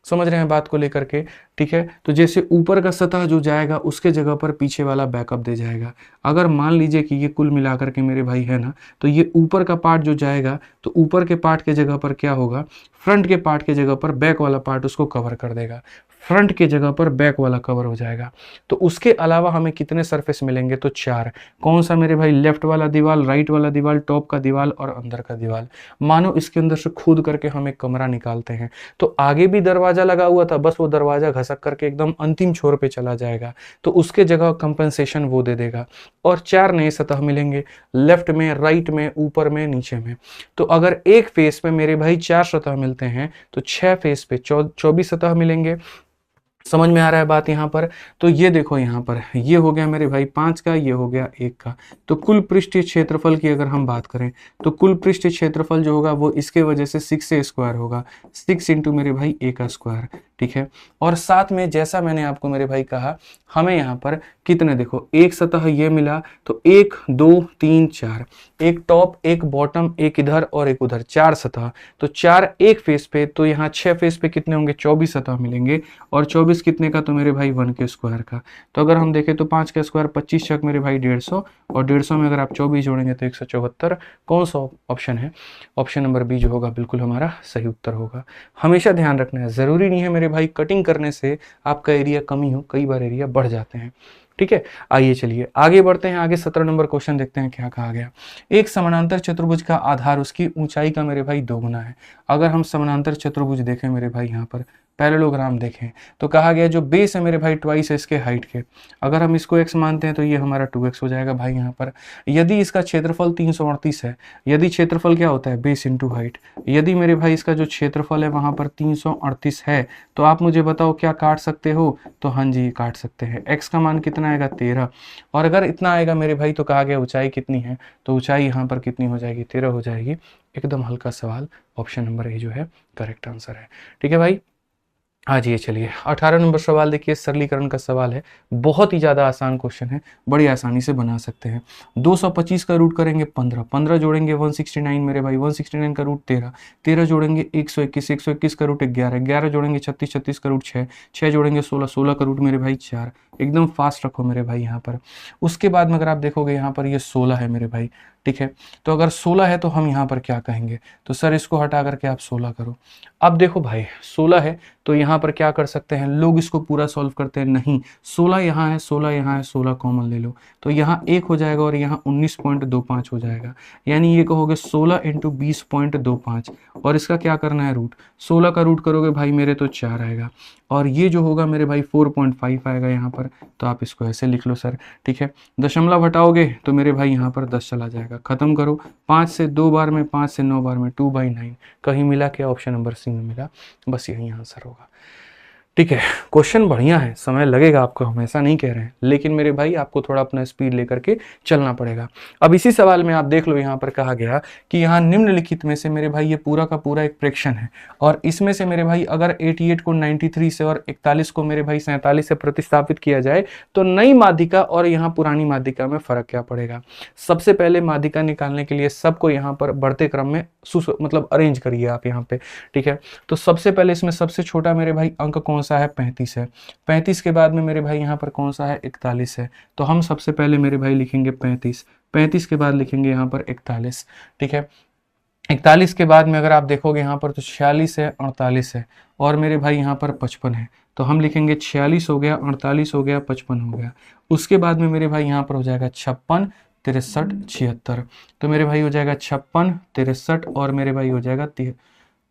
समझ रहे हैं बात को लेकर के। ठीक है, तो जैसे ऊपर का सतह जो जाएगा उसके जगह पर पीछे वाला बैकअप दे जाएगा। अगर मान लीजिए कि ये कुल मिलाकर के मेरे भाई है ना, तो ये ऊपर का पार्ट जो जाएगा तो ऊपर के पार्ट के जगह पर क्या होगा, फ्रंट के पार्ट के जगह पर बैक वाला पार्ट उसको कवर कर देगा, फ्रंट के जगह पर बैक वाला कवर हो जाएगा। तो उसके अलावा हमें कितने सरफेस मिलेंगे, तो 4। कौन सा मेरे भाई, लेफ्ट वाला दीवार, राइट वाला दीवार, टॉप का दीवार और अंदर का दीवार। मानो इसके अंदर से खोद करके हम एक कमरा निकालते हैं, तो आगे भी दरवाजा लगा हुआ था, बस वो दरवाजा घसक करके एकदम अंतिम छोर पे चला जाएगा, तो उसके जगह कंपनसेशन वो दे देगा, और 4 नए सतह मिलेंगे, लेफ्ट में, राइट में, ऊपर में, नीचे में। तो अगर एक फेस पे मेरे भाई 4 सतह मिलते हैं तो 6 फेस पे 24 सतह मिलेंगे। समझ में आ रहा है बात यहाँ पर। तो ये देखो यहाँ पर ये हो गया मेरे भाई 5 का, ये हो गया 1 का। तो कुल पृष्ठीय क्षेत्रफल की अगर हम बात करें तो कुल पृष्ठीय क्षेत्रफल जो होगा वो इसके वजह से 6 से स्क्वायर होगा, 6 इंटू मेरे भाई a का स्क्वायर, ठीक है। और साथ में जैसा मैंने आपको मेरे भाई कहा, हमें यहाँ पर कितने देखो एक सतह ये मिला, तो 1 2 3 4, एक टॉप एक बॉटम एक इधर और एक उधर, 4 सतह। तो 4 एक फेस पे, तो यहाँ 6 फेस पे कितने होंगे, 24 सतह मिलेंगे। और 24 कितने का, तो मेरे भाई 1 के स्क्वायर का। तो अगर हम देखें तो 5 का स्क्वायर 25 चक मेरे भाई 150, और 150 में अगर आप 24 जोड़ेंगे तो 174। कौन सा ऑप्शन है, ऑप्शन नंबर बी जो होगा बिल्कुल हमारा सही उत्तर होगा। हमेशा ध्यान रखना है, जरूरी नहीं है मेरे भाई कटिंग करने से आपका एरिया कम ही हो, कई बार एरिया बढ़ जाते हैं, ठीक है। आइए चलिए आगे बढ़ते हैं, आगे 17 नंबर क्वेश्चन देखते हैं क्या कहा गया। एक समानांतर चतुर्भुज का आधार उसकी ऊंचाई का मेरे भाई 2 गुना है। अगर हम समानांतर चतुर्भुज देखें मेरे भाई, यहाँ पर पैरेललोग्राम देखें, तो कहा गया जो बेस है मेरे भाई ट्वाइस है इसके हाइट के। अगर हम इसको x मानते हैं तो ये हमारा 2x हो जाएगा भाई यहाँ पर। यदि इसका क्षेत्रफल 338 है, यदि क्षेत्रफल क्या होता है, बेस इंटू हाइट, यदि मेरे भाई इसका जो क्षेत्रफल है वहां पर 338 है, तो आप मुझे बताओ क्या काट सकते हो, तो हाँ जी काट सकते हैं। x का मान कितना आएगा, 13। और अगर इतना आएगा मेरे भाई तो कहा गया ऊंचाई कितनी है, तो ऊंचाई यहाँ पर कितनी हो जाएगी, 13 हो जाएगी। एकदम हल्का सवाल, ऑप्शन नंबर ए जो है करेक्ट आंसर है, ठीक है भाई। आज ये चलिए 18 नंबर सवाल देखिए, सरलीकरण का सवाल है, बहुत ही ज़्यादा आसान क्वेश्चन है, बड़ी आसानी से बना सकते हैं। 225 का रूट करेंगे 15, 15 जोड़ेंगे 169 मेरे भाई, 169 का रूट 13, 13 जोड़ेंगे 121, 121 का रूट 11, 11 जोड़ेंगे 36, 36 का रूट 6, 6 जोड़ेंगे 16, 16 का रूट मेरे भाई 4। एकदम फास्ट रखो मेरे भाई यहाँ पर। उसके बाद में अगर आप देखोगे यहाँ पर ये 16 है मेरे भाई, ठीक है। तो अगर 16 है तो हम यहाँ पर क्या कहेंगे, तो सर इसको हटा करके आप 16 करो। अब देखो भाई 16 है तो यहाँ पर क्या कर सकते हैं, लोग इसको पूरा सॉल्व करते हैं, नहीं 16 यहाँ है, 16 यहाँ है, 16 कॉमन ले लो, तो यहाँ 1 हो जाएगा और यहाँ 19.25 हो जाएगा। यानी ये कहोगे 16 इंटू 20.25, और इसका क्या करना है रूट, 16 का रूट करोगे भाई मेरे तो 4 आएगा, और ये जो होगा मेरे भाई 4.5 आएगा यहाँ पर। तो आप इसको ऐसे लिख लो सर, ठीक है। दशमलव हटाओगे तो मेरे भाई यहाँ पर 10 चला जाएगा, खत्म करो। 5 से 2 बार में, 5 से 9 बार में 2/9, कहीं मिला क्या, ऑप्शन नंबर सी में मिला, बस यही आंसर होगा, ठीक है। क्वेश्चन बढ़िया है, समय लगेगा आपको, हम ऐसा नहीं कह रहे हैं, लेकिन मेरे भाई आपको थोड़ा अपना स्पीड लेकर के चलना पड़ेगा। अब इसी सवाल में आप देख लो, यहाँ पर कहा गया कि यहाँ निम्नलिखित में से मेरे भाई ये पूरा का पूरा एक फ्रैक्शन है, और इसमें से मेरे भाई अगर 88 को 93 से और 41 को मेरे भाई 47 से प्रतिस्थापित किया जाए तो नई माध्यिका और यहाँ पुरानी माध्यिका में फर्क क्या पड़ेगा। सबसे पहले माध्यिका निकालने के लिए सबको यहाँ पर बढ़ते क्रम में मतलब अरेंज करिए आप यहाँ पे, ठीक है। तो सबसे पहले इसमें सबसे छोटा मेरे भाई अंक कौन सा है, 35 है। 35 के बाद में मेरे भाई यहाँ पर कौन सा है, 41 है। तो हम सबसे पहले मेरे भाई लिखेंगे 35, 35 के बाद लिखेंगे यहाँ पर 41, ठीक है। 41 के बाद में अगर आप देखोगे यहाँ पर तो 46 है, 48 है, और मेरे भाई यहाँ पर 55 है। तो हम लिखेंगे 46 हो गया, 48 हो गया, 55 हो गया। उसके बाद में मेरे भाई यहाँ पर हो जाएगा 56, 63, 76। तो मेरे भाई हो जाएगा 56, 63 और मेरे भाई हो जाएगा,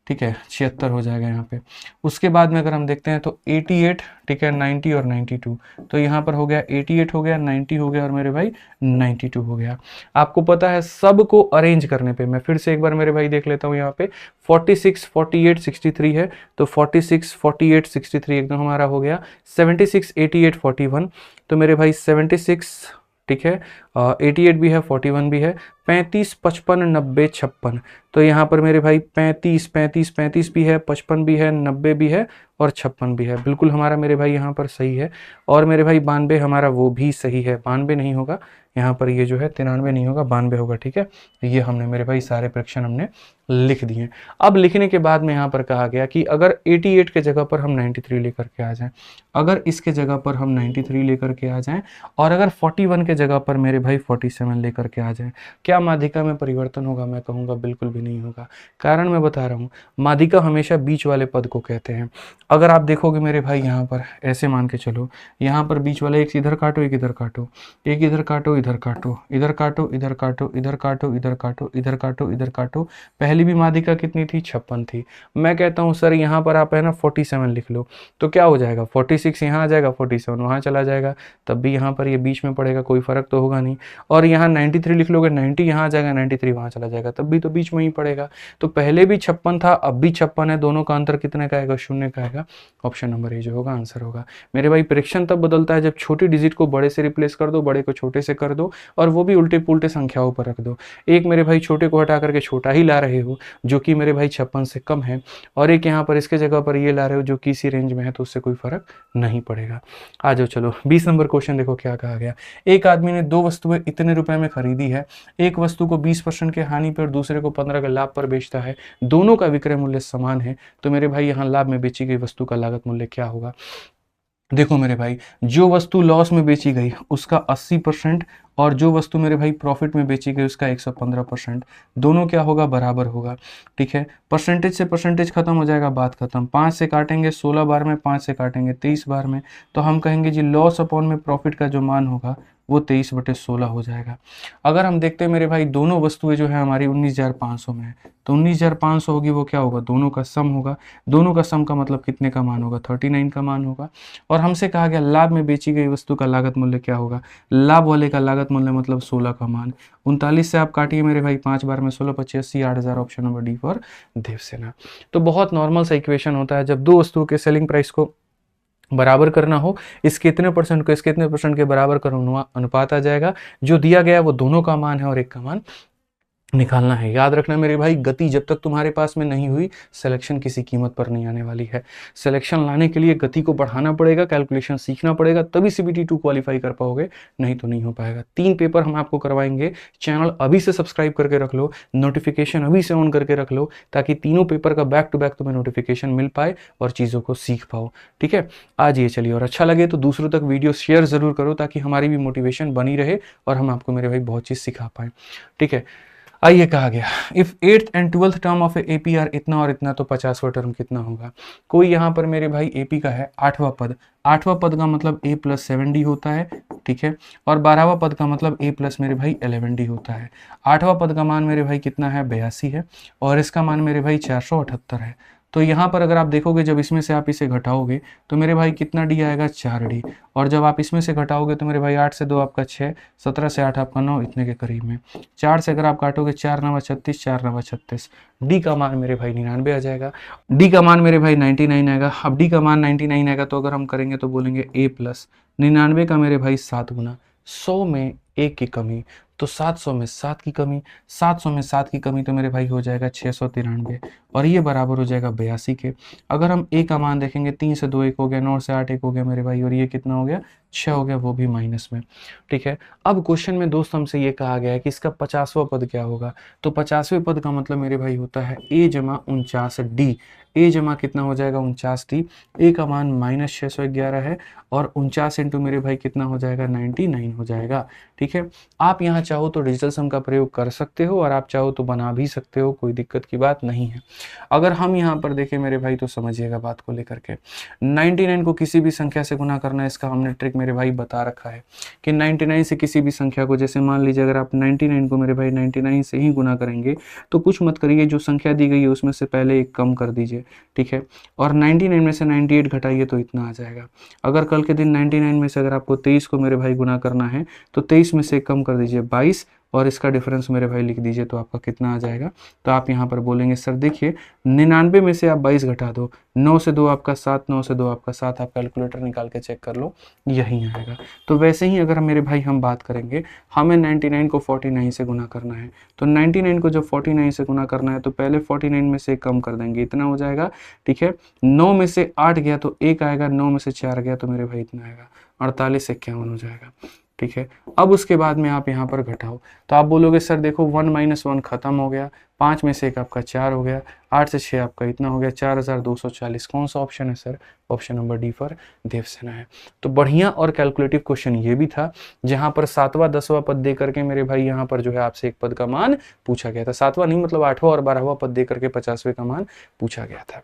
ठीक है, 76 हो जाएगा यहाँ पे। उसके बाद में अगर हम देखते हैं तो 88, ठीक है, 90 और 92। तो यहाँ पर हो गया 88 हो गया, 90 हो गया और मेरे भाई 92 हो गया। आपको पता है सबको अरेंज करने पे, मैं फिर से एक बार मेरे भाई देख लेता हूँ यहाँ पे 46, 48, 63 है, तो 46, 48, 63 एकदम हमारा हो गया। 76, 88, 41, तो मेरे भाई 76, ठीक है, 88 भी है, 41 भी है, 35, 55, 90, 56। तो यहाँ पर मेरे भाई 35, 35, 35 भी है, 55 भी है, 90 भी है और 56 भी है। बिल्कुल हमारा मेरे भाई यहाँ पर सही है। और मेरे भाई 92 हमारा वो भी सही है, 92 नहीं होगा यहाँ पर, ये जो है 93 नहीं होगा, 92 होगा, ठीक है। ये हमने मेरे भाई सारे फ्रैक्शन हमने लिख दिए। अब लिखने के बाद में यहाँ पर कहा गया कि अगर 88 के जगह पर हम 93 लेकर के आ जाएं, अगर इसके जगह पर हम 93 लेकर के आ जाएं, और अगर 41 के जगह पर मेरे भाई 47 लेकर के आ जाएं, क्या माध्यिका में परिवर्तन होगा? मैं कहूँगा बिल्कुल भी नहीं होगा। कारण मैं बता रहा हूँ, माध्यिका हमेशा बीच वाले पद को कहते हैं। अगर आप देखोगे मेरे भाई यहाँ पर ऐसे मान के चलो, यहाँ पर बीच वाला एक इधर काटो, एक इधर काटो, एक इधर काटो, इधर काटो, इधर काटो, इधर काटो, इधर काटो, इधर काटो, इधर काटो, इधर काटो। पहली भी माध्यिका कितनी थी? 56 थी। मैं कहता हूँ सर यहाँ पर आप है ना 47 लिख लो, तो क्या हो जाएगा? 46 यहाँ आ जाएगा, 47 वहाँ चला जाएगा, तब भी यहाँ पर ये बीच में पड़ेगा, कोई फर्क तो होगा नहीं। नहीं, और यहाँ 93 लिख लोगे, 90 यहाँ आ जाएगा, 93 वहाँ चला जाएगा, तब भी तो बीच में ही पड़ेगा। तो पहले भी 56 था, अब भी 56 है, दोनों का अंतर कितने का आएगा, 0 का आएगा। ऑप्शन नंबर ए जो होगा आंसर होगा। मेरे भाई प्रेक्षण तब बदलता है जब छोटी डिजिट को बड़े से रिप्लेस कर दो, बड़े को छोटे से कर दो, और वो भी उल्टे पुल्टे संख्याओं पर रख दो। एक मेरे भाई छोटे को हटा करके छोटा ही ला रहे हो जो कि मेरे भाई 56 से कम है, और एक यहाँ पर इसके जगह पर ये ला रहे हो जो कि इसी रेंज में है, तो उससे कोई फर्क नहीं पड़ेगा। आ जाओ चलो 20 नंबर क्वेश्चन देखो क्या कहा गया। एक आदमी ने 2 वस्तुएं इतने रुपए में खरीदी है, एक वस्तु को 20% के हानि पर, दूसरे को 15 के लाभ पर बेचता है, दोनों का विक्रय मूल्य समान है, तो मेरे भाई यहाँ लाभ में बेची गई वस्तु का लागत मूल्य क्या होगा। देखो मेरे भाई, जो वस्तु लॉस में बेची गई उसका 80%, और जो वस्तु मेरे भाई प्रॉफिट में बेची गई उसका 115%, दोनों क्या होगा, बराबर होगा। ठीक है, परसेंटेज से परसेंटेज खत्म हो जाएगा, बात खत्म। 5 से काटेंगे 16 बार में, 5 से काटेंगे 23 बार में, तो हम कहेंगे जी लॉस अपॉन में प्रॉफिट का जो मान होगा वो 23/16 हो जाएगा। अगर हम देखते हैं मेरे भाई, दोनों वस्तुएं जो है हमारी 19,500 में है, तो 19,500 होगी, वो क्या होगा, दोनों का सम होगा। दोनों का सम का मतलब कितने का मान होगा, 39 का मान होगा। और हमसे कहा गया लाभ में बेची गई वस्तु का लागत मूल्य क्या होगा, लाभ वाले का लागत मूल्य मतलब 16 का मान। 39 से आप काटिए मेरे भाई 5 बार में, 16 25 80, 8,000, option number D for Devasena. तो बहुत नॉर्मल सा इक्वेशन होता है, जब दो वस्तुओं के सेलिंग प्राइस को बराबर करना हो, इसके इतने परसेंट को इसके इतने परसेंट के बराबर करो, अनुपात आ जाएगा। जो दिया गया वो दोनों का मान है और एक का मान निकालना है। याद रखना मेरे भाई, गति जब तक तुम्हारे पास में नहीं हुई, सिलेक्शन किसी कीमत पर नहीं आने वाली है। सिलेक्शन लाने के लिए गति को बढ़ाना पड़ेगा, कैलकुलेशन सीखना पड़ेगा, तभी CBT 2 क्वालिफाई कर पाओगे, नहीं तो नहीं हो पाएगा। 3 पेपर हम आपको करवाएंगे, चैनल अभी से सब्सक्राइब करके रख लो, नोटिफिकेशन अभी से ऑन करके रख लो, ताकि तीनों पेपर का बैक टू बैक तुम्हें नोटिफिकेशन मिल पाए और चीज़ों को सीख पाओ। ठीक है, आज ये चलिए, और अच्छा लगे तो दूसरों तक वीडियो शेयर जरूर करो, ताकि हमारी भी मोटिवेशन बनी रहे और हम आपको मेरे भाई बहुत चीज़ सिखा पाएँ। ठीक है, आइए कहा गया, if 8th and 12th term of AP are इतना और इतना, तो 50वां टर्म कितना होगा। कोई यहाँ पर मेरे भाई एपी का है 8वां पद, 8वां पद का मतलब a + 7d होता है। ठीक है, और 12वां पद का मतलब a + मेरे भाई 11d होता है। 8वां पद का मान मेरे भाई कितना है, 82 है, और इसका मान मेरे भाई 478 है। तो यहाँ पर अगर आप देखोगे, जब इसमें से आप इसे घटाओगे तो मेरे भाई कितना डी आएगा, 4d, और जब आप इसमें से घटाओगे तो मेरे भाई 8 से 2 आपका 6, 17 से 8 आपका 9, इतने के करीब में। 4 से अगर आप काटोगे 4 9 36, 4 9 36, डी का मान मेरे भाई 99 आ जाएगा। डी का मान मेरे भाई 99 आएगा। अब डी का मान 99 आएगा तो अगर हम करेंगे तो बोलेंगे a + 99 का मेरे भाई 7 गुना, 100 में 1 की कमी, तो 700 में 7 की कमी, 700 में 7 की कमी, तो मेरे भाई हो जाएगा 693, और ये बराबर हो जाएगा 82 के। अगर हम a का मान देखेंगे, 3 से 2 1 हो गया, 9 से 8 1 हो गया मेरे भाई, और ये कितना हो गया, 6 हो गया, वो भी माइनस में। ठीक है, अब क्वेश्चन में दोस्त हमसे ये कहा गया है कि इसका 50वां पद क्या होगा। तो 50वें पद का मतलब मेरे भाई होता है a = 49d। a जमा कितना हो जाएगा, 49d। a का मान -611 है, और 49 इंटू मेरे भाई कितना हो जाएगा, 99 हो जाएगा। ठीक है, आप यहाँ चाहो तो डिजिटल सम का प्रयोग कर सकते हो, और आप चाहो तो बना भी सकते हो, कोई दिक्कत की बात नहीं है। अगर हम यहाँ पर देखें मेरे भाई, तो समझिएगा बात को लेकर के, 99 को किसी भी संख्या से गुना करना है, इसका हमने ट्रिक मेरे भाई बता रखा है कि 99 से किसी भी संख्या को, जैसे मान लीजिए अगर आप 99 को मेरे भाई 99 से ही गुना करेंगे, तो कुछ मत करिए, जो संख्या दी गई है उसमें से पहले एक कम कर दीजिए। ठीक है, और 99 में से 98 घटाइए तो इतना आ जाएगा। अगर कल के दिन 99 में से अगर आपको 23 को मेरे भाई गुना करना है, तो 23 में से कम कर दीजिए 22, और इसका डिफरेंस मेरे भाई लिख दीजिए, तो आपका कितना आ जाएगा। तो आप यहाँ पर बोलेंगे सर देखिए, 99 में से आप 22 घटा दो, 9 से 2 आपका 7, 9 से 2 आपका 7, आप कैलकुलेटर निकाल के चेक कर लो, यही आएगा। तो वैसे ही अगर मेरे भाई हम बात करेंगे, हमें 99 को 49 से गुना करना है, तो 99 को जब 49 से गुना करना है, तो पहले 49 में से कम कर देंगे, इतना हो जाएगा। ठीक है, 9 में से 8 गया तो 1 आएगा, 9 में से 4 गया तो मेरे भाई इतना आएगा, 48 51 हो जाएगा। ठीक है, अब उसके बाद में आप यहाँ पर घटाओ, तो आप बोलोगे सर देखो 1 - 1 खत्म हो गया, 5 में से 1 आपका 4 हो गया, 8 से 6 आपका इतना हो गया, 4240। कौन सा ऑप्शन है sir, option number D for Devasena है। तो बढ़िया और कैलकुलेटिव क्वेश्चन ये भी था, जहां पर 7वां 10वां पद दे करके मेरे भाई यहाँ पर जो है आपसे एक पद का मान पूछा गया था। 7वां नहीं, मतलब 8वां और 12वां पद दे करके 50वें का मान पूछा गया था।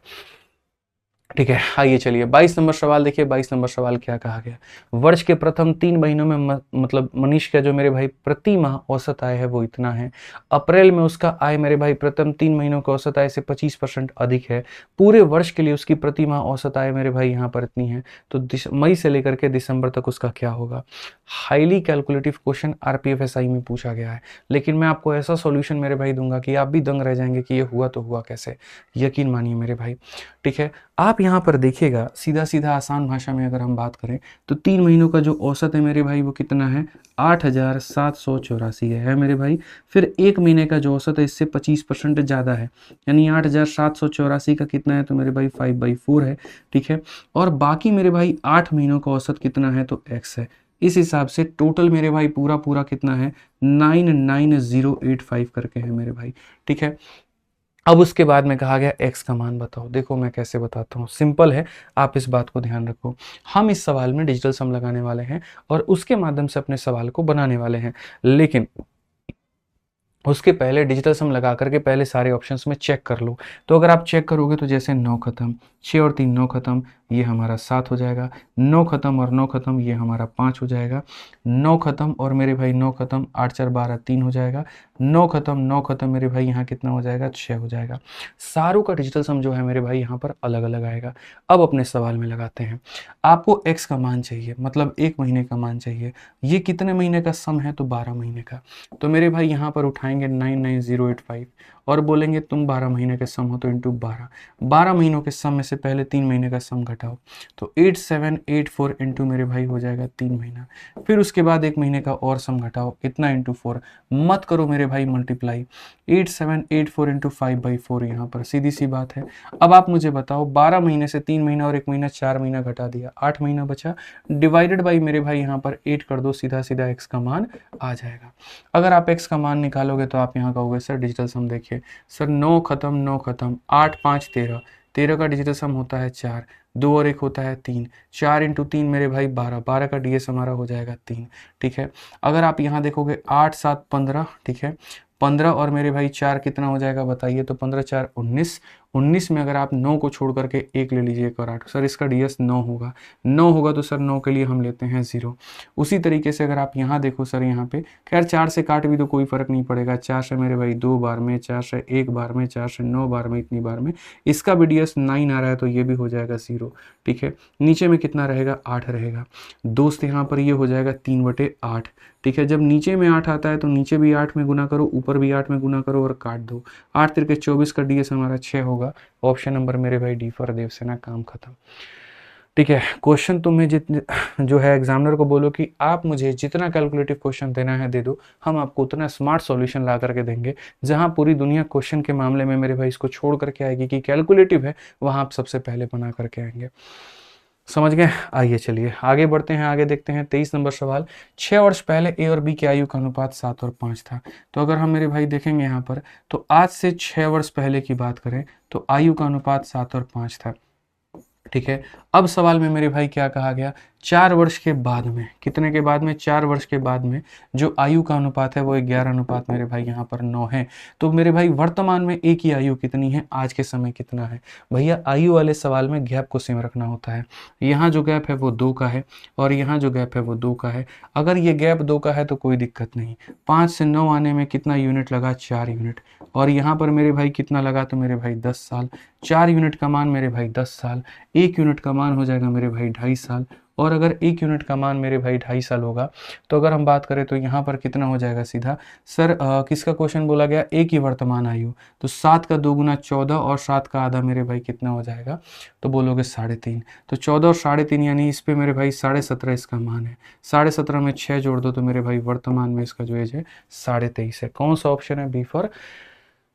ठीक है, आइए चलिए 22 नंबर सवाल देखिए। 22 नंबर सवाल क्या कहा गया, वर्ष के प्रथम 3 महीनों में मतलब मनीष का जो मेरे भाई प्रति माह औसत आय है वो इतना है। अप्रैल में उसका आय मेरे भाई प्रथम 3 महीनों के औसत आय से 25% अधिक है। पूरे वर्ष के लिए उसकी प्रति माह औसत आय मेरे भाई यहाँ पर इतनी है। तो मई से लेकर के दिसंबर तक उसका क्या होगा। हाईली कैलकुलेटिव क्वेश्चन आरपीएफएसआई में पूछा गया है, लेकिन मैं आपको ऐसा सॉल्यूशन मेरे भाई दूंगा कि आप भी दंग रह जाएंगे कि ये हुआ तो हुआ कैसे। यकीन मानिए मेरे भाई। ठीक है, आप यहाँ पर देखिएगा, सीधा सीधा आसान भाषा में अगर हम बात करें तो 3 महीनों का जो औसत है मेरे भाई वो कितना है, 8,784 है मेरे भाई। फिर 1 महीने का जो औसत है इससे 25% ज़्यादा है, यानी 8,784 का कितना है तो मेरे भाई 5/4 है। ठीक है, और बाकी मेरे भाई 8 महीनों का औसत कितना है तो x है। इस हिसाब से टोटल मेरे भाई पूरा पूरा कितना है, 99085 करके है मेरे भाई। ठीक है, अब उसके बाद में कहा गया x का मान बताओ। देखो मैं कैसे बताता हूँ, सिंपल है, आप इस बात को ध्यान रखो। हम इस सवाल में डिजिटल सम लगाने वाले हैं और उसके माध्यम से अपने सवाल को बनाने वाले हैं, लेकिन उसके पहले डिजिटल सम लगा करके पहले सारे ऑप्शंस में चेक कर लो। तो अगर आप चेक करोगे तो जैसे 9 खत्म, 6 और 3 9 खत्म, ये हमारा 7 हो जाएगा। 9 खत्म और 9 खत्म, ये हमारा 5 हो जाएगा। 9 खत्म और मेरे भाई 9 खत्म, 8 4 12 3 हो जाएगा। 9 खत्म 9 खत्म मेरे भाई यहाँ कितना हो जाएगा, 6 हो जाएगा। सारों का डिजिटल सम जो है मेरे भाई यहाँ पर अलग अलग आएगा। अब अपने सवाल में लगाते हैं। आपको x का मान चाहिए, मतलब 1 महीने का मान चाहिए। ये कितने महीने का सम है तो 12 महीने का। तो मेरे भाई यहाँ पर उठाएंगे 99085 और बोलेंगे तुम 12 महीने के सम हो तो इंटू 12। 12 महीनों के सम में से पहले 3 महीने का सम घटाओ, तो 8784 इंटू मेरे भाई हो जाएगा 3 महीना। फिर उसके बाद 1 महीने का और सम घटाओ, इतना इंटू 4। मत करो मेरे भाई मल्टीप्लाई, 8784 इंटू 5/4 यहाँ पर सीधी सी बात है। अब आप मुझे बताओ, 12 महीने से 3 महीना और 1 महीना 4 महीना घटा दिया, 8 महीना बचा। डिवाइडेड बाई मेरे भाई यहाँ पर 8 कर दो, सीधा सीधा एक्स का मान आ जाएगा। अगर आप x का मान निकालोगे तो आप यहाँ कहोगे सर डिजिटल सम देखिए। सर 9 खत्म 9 खत्म, 8 5 13, 13 का डिजिटल सम होता है 4, 2 और 1 होता है 3, 4 इंटू 3 मेरे भाई 12, 12 का डीएस हमारा हो जाएगा 3। ठीक है, अगर आप यहाँ देखोगे 8 7 15, ठीक है, 15 और मेरे भाई 4 कितना हो जाएगा बताइए, तो 15 4 19, 19 में अगर आप 9 को छोड़ करके 1 ले लीजिए और 8, सर इसका डीएस 9 होगा। 9 होगा तो सर 9 के लिए हम लेते हैं 0। उसी तरीके से अगर आप यहाँ देखो सर, यहाँ पे खैर 4 से काट भी तो कोई फर्क नहीं पड़ेगा। 4 से मेरे भाई 2 बार में, 4 से 1 बार में, 4 से 9 बार में, इतनी बार में इसका भी डीएस 9 आ रहा है तो ये भी हो जाएगा 0। ठीक है, नीचे में कितना रहेगा, 8 रहेगा दोस्त। यहाँ पर ये हो जाएगा 3/8। ठीक है, जब नीचे में 8 आता है तो नीचे भी 8 में गुना करो, ऊपर भी 8 में गुना करो और काट दो। 8 तिरके 24 का डीएस हमारा 6 होगा। ऑप्शन नंबर मेरे भाई डी फॉर देवसेना, काम खत्म। ठीक है, क्वेश्चन तुम्हें जितने जो है एग्जामिनर को बोलो कि आप मुझे जितना कैलकुलेटिव क्वेश्चन देना है दे दो, हम आपको उतना स्मार्ट सॉल्यूशन ला करके देंगे। जहां पूरी दुनिया क्वेश्चन के मामले में मेरे भाई इसको छोड़ करके आएगी कि कैलकुलेटिव है, वहां आप सबसे पहले बना करके आएंगे। समझ गए। आइए चलिए आगे बढ़ते हैं, आगे देखते हैं 23 नंबर सवाल। 6 वर्ष पहले ए और बी की आयु का अनुपात 7 और 5 था। तो अगर हम मेरे भाई देखेंगे यहाँ पर, तो आज से 6 वर्ष पहले की बात करें तो आयु का अनुपात 7 और 5 था। ठीक है, अब सवाल में मेरे भाई क्या कहा गया, 4 वर्ष के बाद में, कितने के बाद में, 4 वर्ष के बाद में जो आयु का अनुपात है वो 11 अनुपात मेरे भाई यहाँ पर 9 है। तो मेरे भाई वर्तमान में ए की आयु कितनी है, आज के समय कितना है। भैया आयु वाले सवाल में गैप को सेम रखना होता है। यहाँ जो गैप है वो 2 का है और यहाँ जो गैप है वो 2 का है। अगर ये गैप 2 का है तो कोई दिक्कत नहीं। 5 से 9 आने में कितना यूनिट लगा, 4 यूनिट। और यहाँ पर मेरे भाई कितना लगा, तो मेरे भाई 10 साल। 4 यूनिट का मान मेरे भाई 10 साल, 1 यूनिट का मान हो जाएगा मेरे भाई 2.5 साल। और अगर 1 यूनिट का मान मेरे भाई 2.5 साल होगा तो अगर हम बात करें तो यहाँ पर कितना हो जाएगा सीधा। सर किसका क्वेश्चन बोला गया, ए की वर्तमान आयु, तो 7 का 2 गुना 14 और 7 का आधा मेरे भाई कितना हो जाएगा, तो बोलोगे 3.5। तो 14 और 3.5 यानी इस पे मेरे भाई 17.5 इसका मान है। 17.5 में 6 जोड़ दो तो मेरे भाई वर्तमान में इसका जो एज है 23.5 है। कौन सा ऑप्शन है, बी फॉर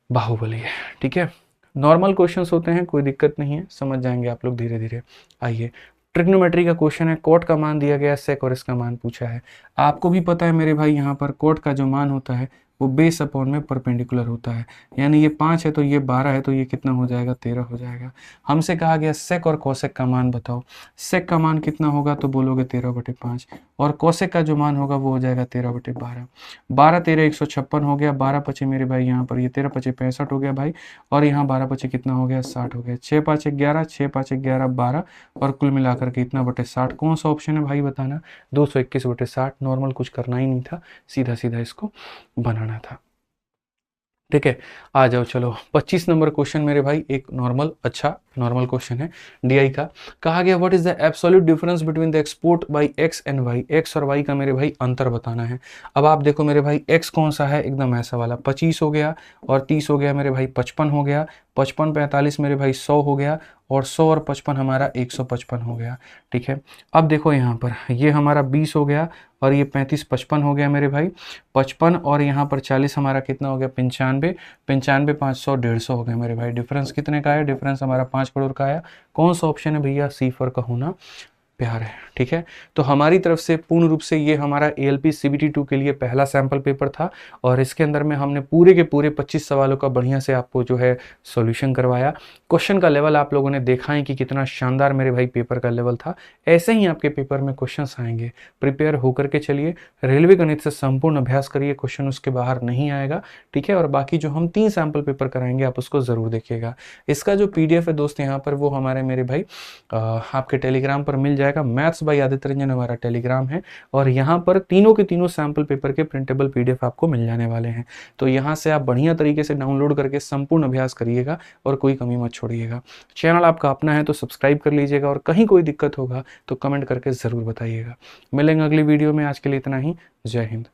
बाहुबली है। ठीक है, नॉर्मल क्वेश्चंस होते हैं, कोई दिक्कत नहीं है, समझ जाएंगे आप लोग धीरे धीरे। आइए, ट्रिग्नोमेट्री का क्वेश्चन है, कोट का मान दिया गया, सेक और इसका मान पूछा है। आपको भी पता है मेरे भाई यहाँ पर कोट का जो मान होता है वो बेस अपॉन में परपेंडिकुलर होता है। यानी ये 5 है तो ये 12 है, तो ये कितना हो जाएगा, 13 हो जाएगा। हमसे कहा गया सेक और कोसेक का मान बताओ। सेक का मान कितना होगा, तो बोलोगे 13/5, और कोसेक का जो मान होगा वो हो जाएगा 13/12। 12 13 156 हो गया, 12 पचे मेरे भाई यहाँ पर, ये 13 पचे 65 हो गया भाई, और यहाँ 12 पचे कितना हो गया, 60 हो गया। 6 5 11, 6 5 11 12, और कुल मिलाकर के इतना बटे 60। कौन सा ऑप्शन है भाई बताना, 221/60। नॉर्मल कुछ करना ही नहीं था, सीधा सीधा इसको बनाना था। ठीक है, आ जाओ चलो 25 नंबर क्वेश्चन मेरे भाई, एक नॉर्मल, अच्छा नॉर्मल क्वेश्चन है डीआई का। कहा गया what is the absolute difference between the export by X and Y. X और वाई का मेरे भाई अंतर बताना है। अब आप देखो मेरे भाई, एक्स कौन सा है, एकदम ऐसा वाला 25 हो गया, और 30 हो गया मेरे भाई, 55 हो गया, 55 45 मेरे भाई 100 हो गया, और 100 और 55 हमारा 155 हो गया। ठीक है, अब देखो यहाँ पर ये हमारा 20 हो गया, और ये 35 55 हो गया मेरे भाई, 55 और यहाँ पर 40 हमारा कितना हो गया, 95, 95 500 150 हो गया मेरे भाई। डिफरेंस कितने का है, डिफरेंस हमारा 5 करोड़ का आया। कौन सा ऑप्शन है भैया, सी फॉर का होना प्यार है। ठीक है, तो हमारी तरफ से पूर्ण रूप से ये हमारा ALP CBT 2 के लिए पहला सैंपल पेपर था, और इसके अंदर में हमने पूरे के पूरे 25 सवालों का बढ़िया से आपको जो है सॉल्यूशन करवाया। क्वेश्चन का लेवल आप लोगों ने देखा है कि कितना शानदार मेरे भाई पेपर का लेवल था। ऐसे ही आपके पेपर में क्वेश्चंस आएंगे, प्रिपेयर होकर के चलिए। रेलवे गणित से संपूर्ण अभ्यास करिए, क्वेश्चन उसके बाहर नहीं आएगा। ठीक है, और बाकी जो हम 3 सैंपल पेपर कराएंगे आप उसको ज़रूर देखिएगा। इसका जो PDF है दोस्त यहाँ पर, वो हमारे मेरे भाई आपके टेलीग्राम पर मिल जाएगा। मैथ्स बाय आदित्य रंजन हमारा टेलीग्राम है, और यहाँ पर तीनों के तीनों सैंपल पेपर के प्रिंटेबल PDF आपको मिल जाने वाले हैं। तो यहाँ से आप बढ़िया तरीके से डाउनलोड करके संपूर्ण अभ्यास करिएगा, और कोई कमी मत छोड़िएगा। चैनल आपका अपना है तो सब्सक्राइब कर लीजिएगा, और कहीं कोई दिक्कत होगा तो कमेंट करके ज़रूर बताइएगा। मिलेंगे अगली वीडियो में, आज के लिए इतना ही। जय हिंद।